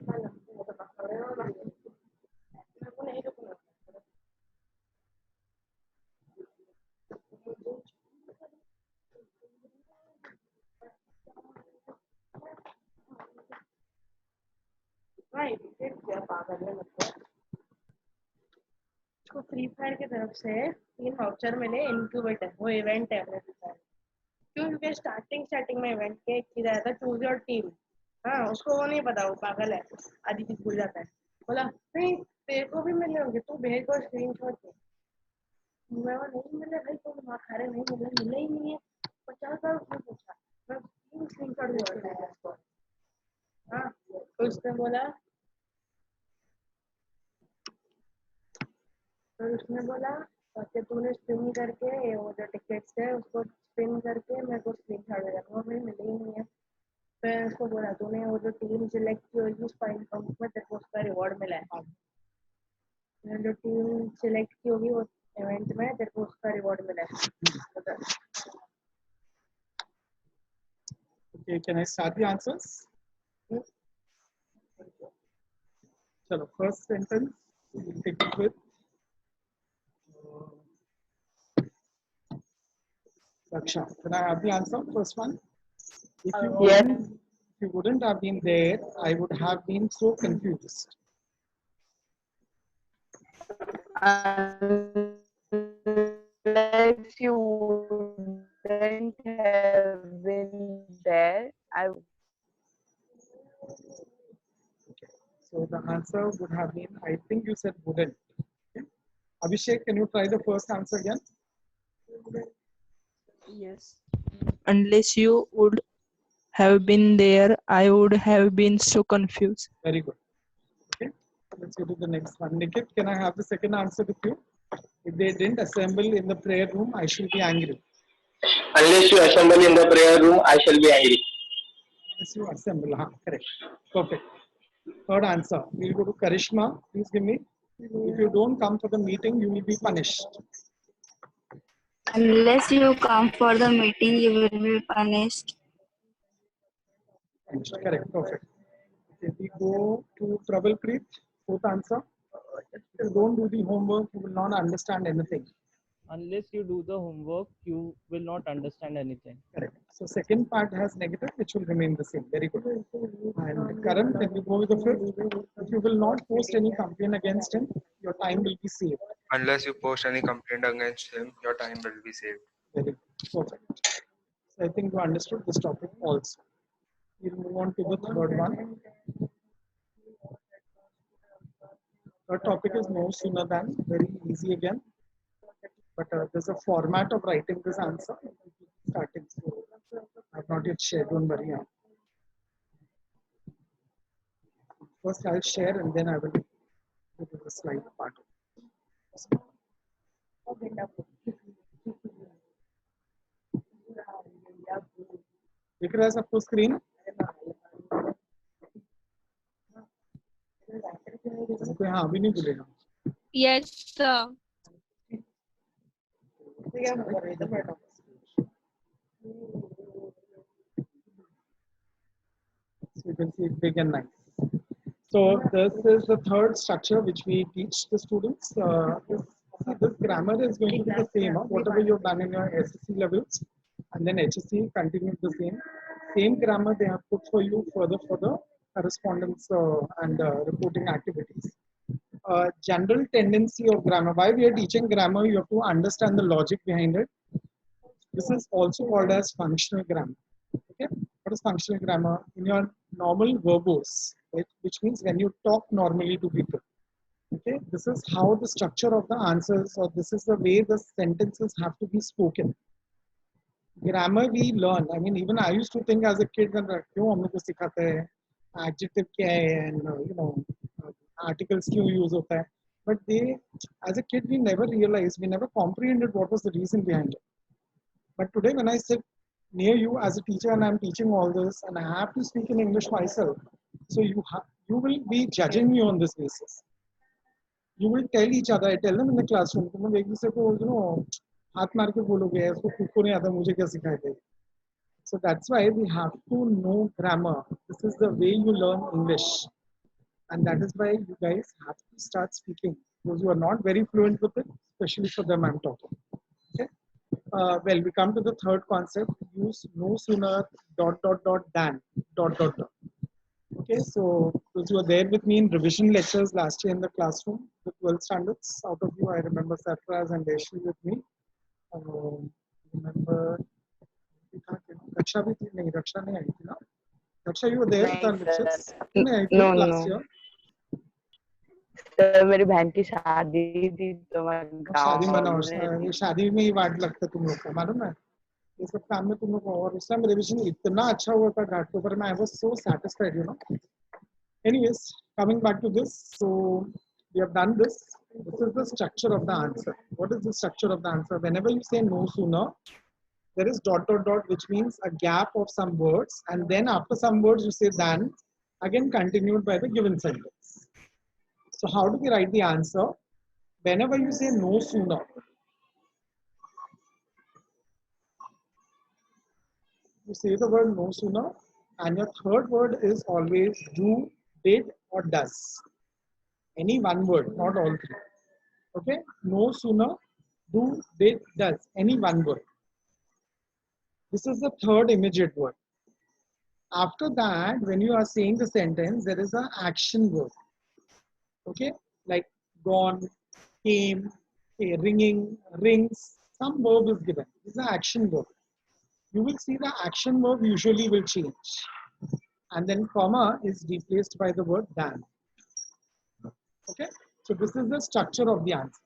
फ्री फायर की तरफ से 3 वाउचर मिले, इनक्यूबेटर वो इवेंट है अपने फ्री फायर। क्यों? क्योंकि स्टार्टिंग में इवेंट के एक चीज आया था, चूज योर टीम। हाँ, उसको वो नहीं पता, वो पागल है, आधी चीज भूल जाता है। बोला नहीं तेरे को भी मिले होंगे, तू भेज दो स्क्रीनशॉट। मैं वो नहीं मिले भाई, तो मार खा रहे, नहीं मिले ही नहीं है। 50 बार उसने पूछा, मैं 3 स्क्रीनशॉट भेज दिया उसको। हाँ, तो उसने बोला कि तूने स्पिन करके वो जो टिकट्स है उसको स्पिन करके मेरे को स्क्रीनशॉट भेजा। वो मुझे मिले ही नहीं है। फिर उसको बोला तूने वो जो टीम सिलेक्ट की होगी स्पाइन काउंट में, तेरे को उसका रिवॉर्ड मिला है। जो टीम सिलेक्ट की होगी वो इवेंट में, तेरे को उसका रिवॉर्ड मिला है। Okay, can I start the answers? Chalo, first sentence we'll take it with Raksha. Can I have the answer? First one. If you wouldn't have been there, I would have been so confused. Unless you wouldn't have been there, I would. So the answer would have been, I think you said wouldn't. Okay. Abhishek, can you try the first answer again? Yes. Unless you would have been there, I would have been so confused. Very good. Okay, let's go to the next one. Nikit, can I have the second answer with you? If they didn't assemble in the prayer room, I shall be angry. Unless you assemble in the prayer room, I shall be angry. Unless you assemble, correct. Perfect. Third answer. We'll go to Karishma. Please give me. If you don't come for the meeting, you will be punished. Unless you come for the meeting, you will be punished. Correct. Perfect. Okay, we go to Prabhalpreet. Fourth answer. If you don't do the homework, you will not understand anything. Unless you do the homework, you will not understand anything. Correct. So second part has negative, which will remain the same. Very good. And Karan, can we go with the fifth? If you will not post any complaint against him, your time will be saved. Unless you post any complaint against him, your time will be saved. Very good. Perfect. So I think you understood this topic also. We'll move on to the third one. Third topic is no sooner than, very easy again. But there's a format of writing this answer. Starting, so I've not yet shared, don't worry. First I'll share and then I will go to the slide part. दिख रहा है सबको screen? कोई हाँ भी नहीं बोलेगा. Yes, sir. So you can see it big and nice. So this is the third structure which we teach the students. This grammar is going to be the same, whatever you've done in your SSC levels, and then HSC continues the same. Same grammar they have put for you further for the correspondence and reporting activities. General tendency of grammar. Why we are teaching grammar, you have to understand the logic behind it. This is also called as functional grammar. Okay, what is functional grammar? In your normal verbose, right, which means when you talk normally to people. Okay, this is how the structure of the answers, or this is the way the sentences have to be spoken. Grammar we learn. I mean, even I used to think as a kid that adjective kya hai, and articles kyun use hota hai. But as a kid, we never realized, we never comprehended what was the reason behind it. But today, when I sit near you as a teacher and I'm teaching all this, and I have to speak in English myself, so you will be judging me on this basis. You will tell each other. I tell them in the classroom, तुम एक दूसरे को हाथ मार के बोलोगे, इसको खुद को नहीं आता, मुझे क्या सिखाएगा? So that's why we have to know grammar. This is the way you learn English. And that is why you guys have to start speaking. Those who are not very fluent with it, especially for them I'm talking. Okay. Well, we come to the third concept. Use no sooner ... than ... Okay, so those who were there with me in revision lectures last year in the classroom, the 12th standards, out of you, I remember Sarfraz and Deshi with me. Remember, Raksha bhi thi, nahi, Raksha nahi aayi thi na? Raksha, you were there with our lectures? Nahi aayi thi No, last no. year. Sir मेरी बहन की शादी थी तो मैं शादी गाँव मनाओ, में शादी में ही वाट लगता तुम लोग का, मालूम है? ये सब काम में तुम लोग, और उस टाइम रिविजन इतना अच्छा हुआ था घाट के ऊपर में, I was so satisfied, you know. Anyways, coming back to this, so we have done this. This is the structure of the answer. What is the structure of the answer? Whenever you say no sooner, there is ... which means a gap of some words, and then after some words you say than, again continued by the given sentence. So how do we write the answer? Whenever you say no sooner, you say the word no sooner, and your third word is always do, did, or does. Any one word, not all three. Okay, no sooner, do, did, does, any one word. This is the third immediate word. After that, when you are saying the sentence, there is an action word. Okay, like gone, came, ringing, rings, some verb is given. This is an action verb. You will see the action verb usually will change. And then comma is replaced by the word than. Okay, so this is the structure of the answer.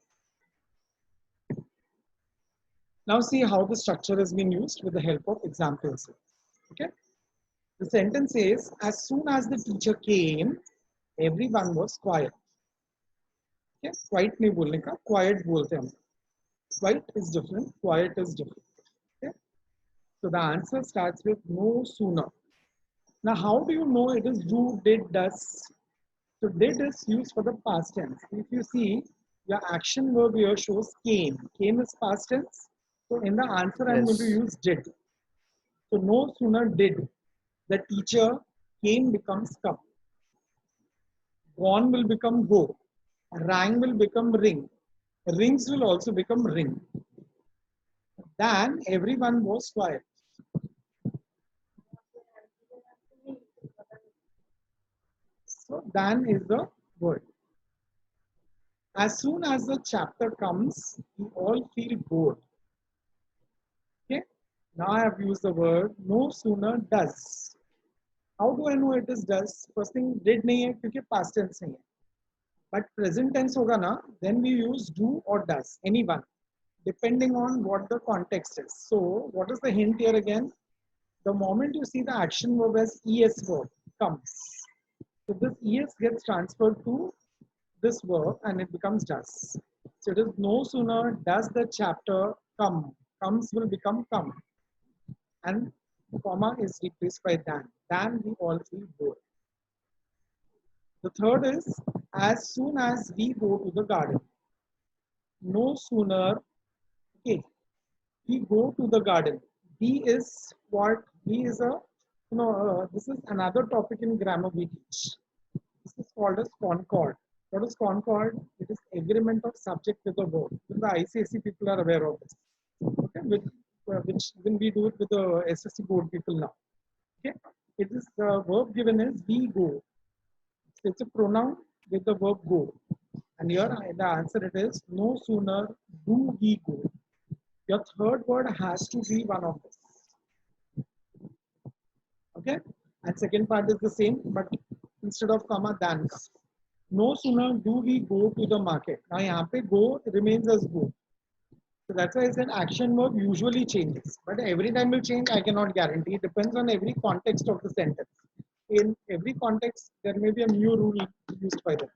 Now see how the structure has been used with the help of examples. Okay, the sentence says, as soon as the teacher came, everyone was quiet. Okay, quiet nahi bolne ka, quiet bolte hum. Quiet is different, quiet is different. Okay, so the answer starts with no sooner. Now, how do you know it is do, did, does? So did is used for the past tense. If you see, your action verb here shows came. Came is past tense. So in the answer, I'm going to use did. So no sooner did the teacher came becomes come. Gone will become go. Rang will become ring. Rings will also become ring. Then everyone was quiet. So than is the word. As soon as the chapter comes, we all feel bored. Okay. Now I have used the word no sooner does. How do I know it is does? First thing did nahi hai because past tense nahi hai. But present tense hoga na, then we use do or does, anyone, depending on what the context is. So what is the hint here again? The moment you see the action verb as es verb comes, so this es gets transferred to this verb and it becomes does. So it is no sooner does the chapter come. Comes will become come. And comma is replaced by than. Than we all feel bored. The third is as soon as we go to the garden. No sooner, okay, we go to the garden. Be is what? Be is a, this is another topic in grammar we teach. This is called as concord. What is concord? It is agreement of subject with the verb. Even the ICSE people are aware of this. Okay, which when we do it with the SSC board people now. Okay, it is the verb given as we go. So it's a pronoun with the verb go. And here the answer it is no sooner do we go. Your third word has to be one of this. Okay, and second part is the same, but instead of comma than comes. No sooner do we go to the market. Now यहाँ पे go remains as go. So that's why I said action verb usually changes, but every time will change I cannot guarantee. It depends on every context of the sentence. In every context there may be a new rule used by them,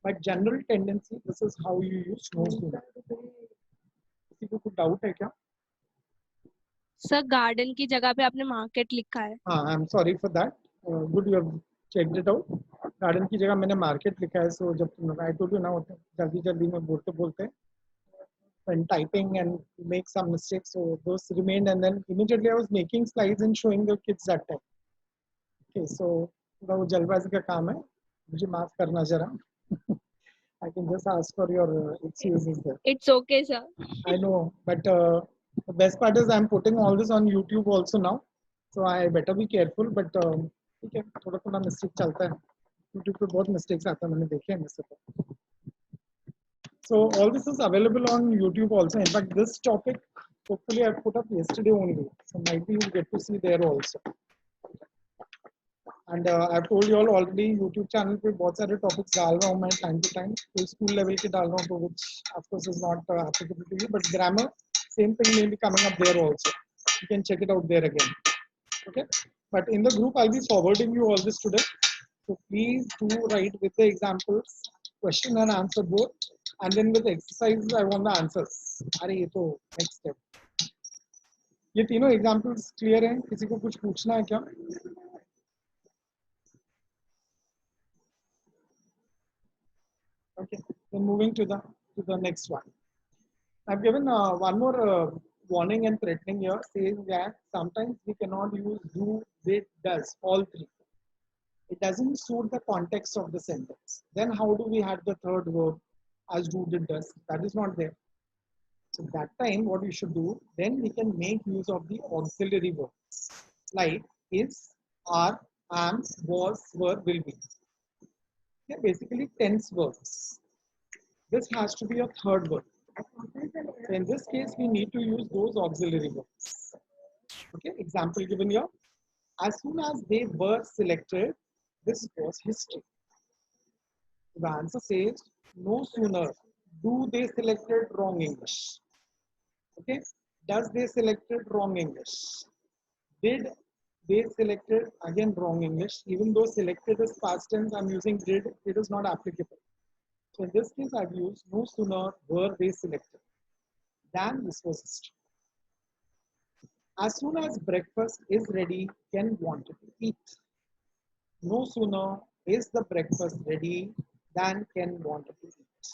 but general tendency this is how you use no sooner. किसी को कुछ doubt है क्या? Sir garden की जगह पे आपने market लिखा है. हाँ, I'm sorry for that. Good you have checked it out. Garden की जगह मैंने मार्केट लिखा है. So जब तुम लोग I told you ना जल्दी में बोलते when typing and make some mistakes, so those remained, and then immediately I was making slides and showing the kids that time. Okay, so वो जल्दबाजी का काम है. मुझे माफ करना जरा. I can just ask for your excuses there. It's okay, sir. I know, but the best part is I'm putting all this on YouTube also now, so I better be careful. But ठीक है, थोड़ा थोड़ा mistake चलता है. YouTube पे बहुत mistakes आते हैं, मैंने देखे हैं वैसे तो. So all this is available on YouTube also. In fact, this topic hopefully I put up yesterday only, so might be you get to see there also. And I've told you all already YouTube channel पे बहुत सारे topics डाल रहा हूँ मैं time to time. तो school level के डाल रहा हूँ, तो which of course is not applicable to you, but grammar same thing may be coming up there also. You can check it out there again. Okay. But in the group I'll be forwarding you all this today. So please do write with the examples, question and answer both, and then with exercises I want the answers. अरे ये तो next step. ये तीनों examples clear हैं? किसी को कुछ पूछना है क्या? Okay, then moving to the next one. I've given one more warning and threatening here, saying that sometimes we cannot use do, did, does, all three. It doesn't suit the context of the sentence. Then how do we have the third verb as do, did, does? That is not there. So that time what we should do, then we can make use of the auxiliary verbs like is, are, am, was, were, will be. Yeah, basically tense verbs. This has to be a third verb. So in this case, we need to use those auxiliary verbs. Okay, example given here. As soon as they were selected, this was history. The answer says no sooner do they selected wrong English. Okay, does they selected wrong English. Did they selected again wrong English. Even though selected is past tense, I'm using did, it is not applicable. So in this case, I've used no sooner were they selected than this was history. As soon as breakfast is ready, Ken wanted to eat. No sooner is the breakfast ready than Ken wanted to eat.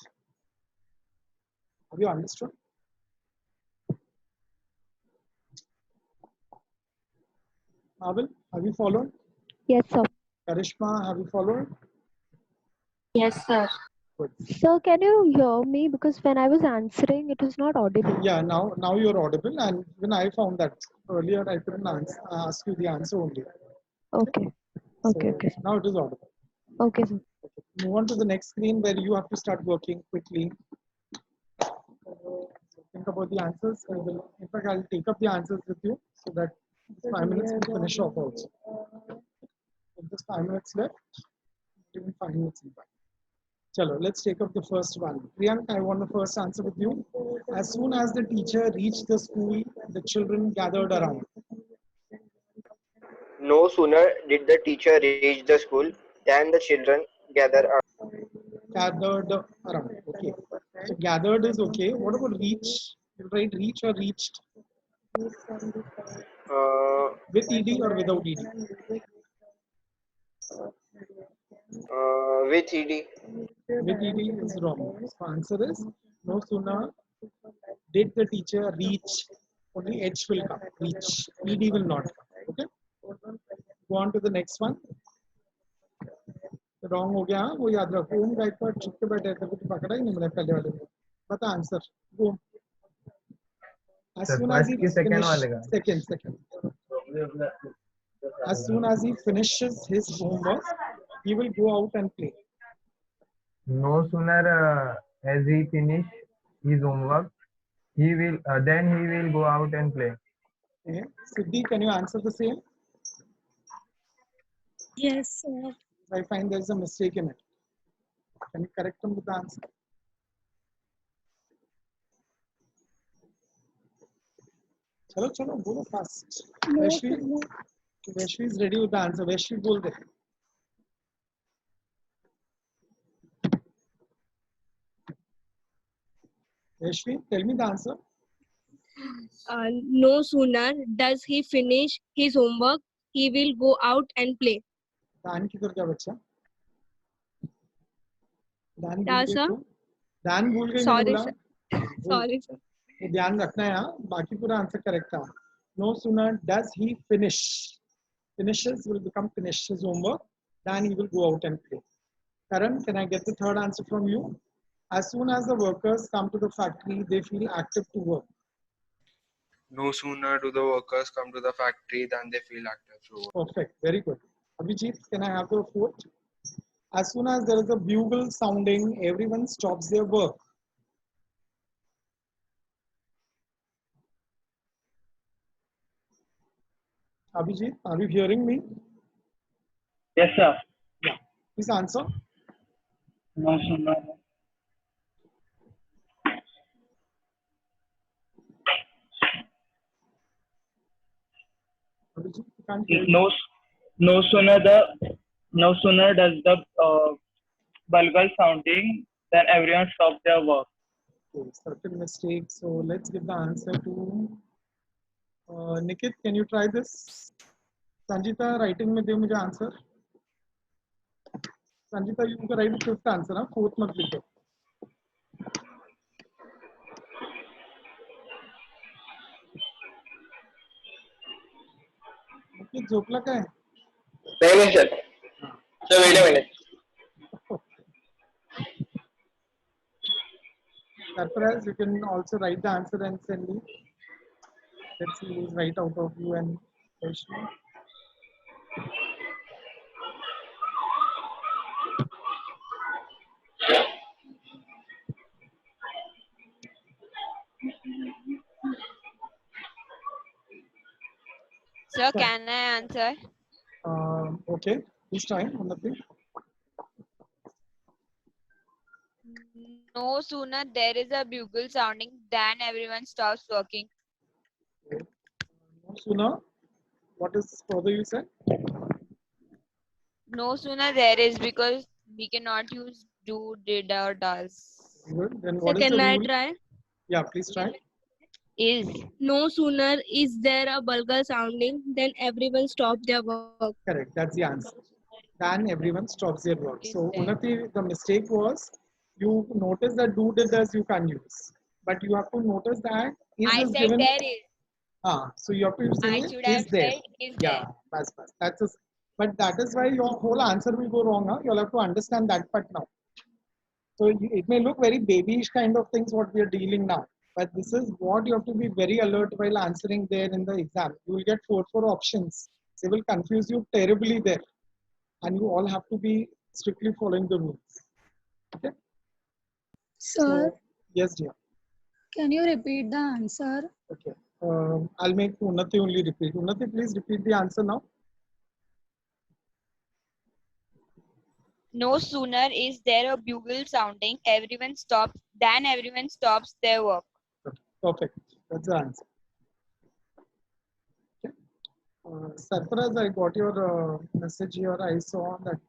Have you understood? Nabil, have you followed? Yes, sir. Karishma, have you followed? Yes, sir. Good. Sir, can you hear me? Because when I was answering, it was not audible. Yeah, now you're audible, and when I found that earlier I couldn't ask you the answer only. Okay. Okay, So okay. now it is audible. Okay, sir. Move on to the next screen where you have to start working quickly. Think about the answers. In fact, I'll take up the answers with you so that 5 minutes we finish off also. Just 5 minutes left. Even 5 minutes in fact. Chalo, let's take up the first one. Priyank, I want the first answer with you. As soon as the teacher reached the school, the children gathered around. No sooner did the teacher reach the school than the children gathered around. Gathered around. Okay. So gathered is okay. What about reach? You write reach or reached? With ed or without ed? With ed. With ed is wrong. So answer is no sooner did the teacher reach. Only h will come. Reach. Ed will not come. Okay. Go on to the next one. Wrong हो गया वो याद रखो ओम गायकवाड चुप के बैठे थे कुछ पकड़ा ही नहीं मैंने पहले वाले में बता answer go as soon as he second as soon as he finishes his homework he will go out and play. No sooner as he finish his homework then he will go out and play. Okay. Siddhi, can you answer the same? Yes, sir. I find there's a mistake in it. Can you correct them with the answer? Chalo, chalo, bolo fast. Vaishvi is ready with the answer. Vaishvi, bol de. Vaishvi, tell me the answer. No sooner does he finish his homework, he will go out and play. दान किधर गया बच्चा? दान क्या भूल गए sir? क्यों? दान भूल गए Sorry, बोला? sir. Sorry, sir. ये ध्यान रखना है यहाँ बाकी पूरा आंसर करेक्ट था. No sooner does he finish, finishes will become finish his homework, then he will go out and play. Karan, can I get the third answer from you? As soon as the workers come to the factory, they feel active to work. No sooner do the workers come to the factory than they feel active to work. Perfect. Very good. Abhijit, can I have the fourth? As soon as there is a bugle sounding, everyone stops their work. Abhijit, are you hearing me? Yes, sir. Yeah. Please answer. No sooner. Abhijit, you can't hear you. No sooner does the bugle sounding, then everyone stops their work. Okay, certain mistake. So let's give the answer to Nikit. Can you try this? Sanjita, writing में दे मुझे answer. Sanjita, you can write the fifth answer, ना? Fourth मत लिखो. Nikit झोपला काय? नहीं sir. So wait a minute. Surprise, you can also write the answer and send me. Let's see who's right out of you and Vaishnav. Sir, can I answer? Okay, this time on the page. No sooner there is a bugle sounding than everyone stops working. No sooner. What is further you said? No sooner there is, because we cannot use do, did, or does. Good. Then So what is can the I rule? try? Yeah, please try. Is. No sooner is there a bugle sounding, then everyone stops their work. Correct. That's the answer. Then everyone stops their work. So Unnati, the mistake was you notice that do did does you can use, but you have to notice that is I is said given. there is. So you have to I say should is have there. said is Yeah, there. that's a, but that is why your whole answer will go wrong. Huh? You'll have to understand that part now. So it may look very babyish kind of things what we are dealing now, but this is what you have to be very alert while answering there in the exam. You will get four options. They will confuse you terribly there, and you all have to be strictly following the rules. Okay. Sir, So, yes, dear. can you repeat the answer? Okay. I'll make Unnati only repeat. Unnati, please repeat the answer now. No sooner is there a bugle sounding, everyone stops their work. Perfect. That's the answer. Okay. Sarfaraz, I got your message here. I saw that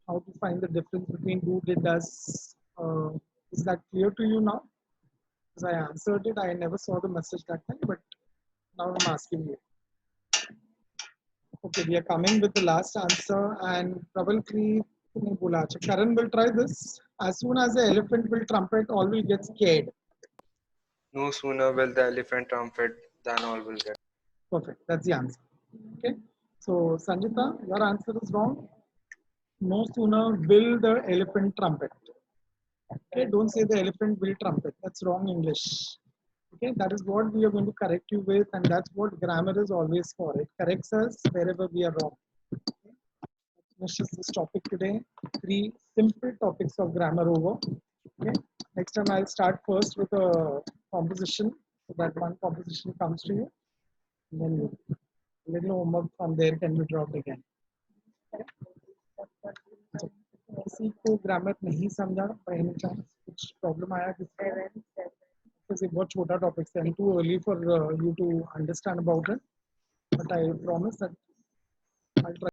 how to find the difference between do, did, does. Is that clear to you now? Because I answered it. I never saw the message that time, but now I'm asking you. Okay, we are coming with the last answer, and probably Karan will try this. As soon as the elephant will trumpet, all will get scared. No sooner will the elephant trumpet than all will get. Perfect. That's the answer. Okay. So Sanjita, your answer is wrong. No sooner will the elephant trumpet. Okay. Don't say the elephant will trumpet. That's wrong English. Okay. That is what we are going to correct you with, and that's what grammar is always for. It corrects us wherever we are wrong. Okay. Let's finish this topic today. 3 simple topics of grammar over. Okay. Next time I'll start first with a composition, so that one composition comes to you. And then little homework from there can be dropped again. किसी को grammar नहीं समझा by any chance कुछ problem आया किसी because it बहुत छोटा topic है and too early for you to understand about it, but I promise that I'll try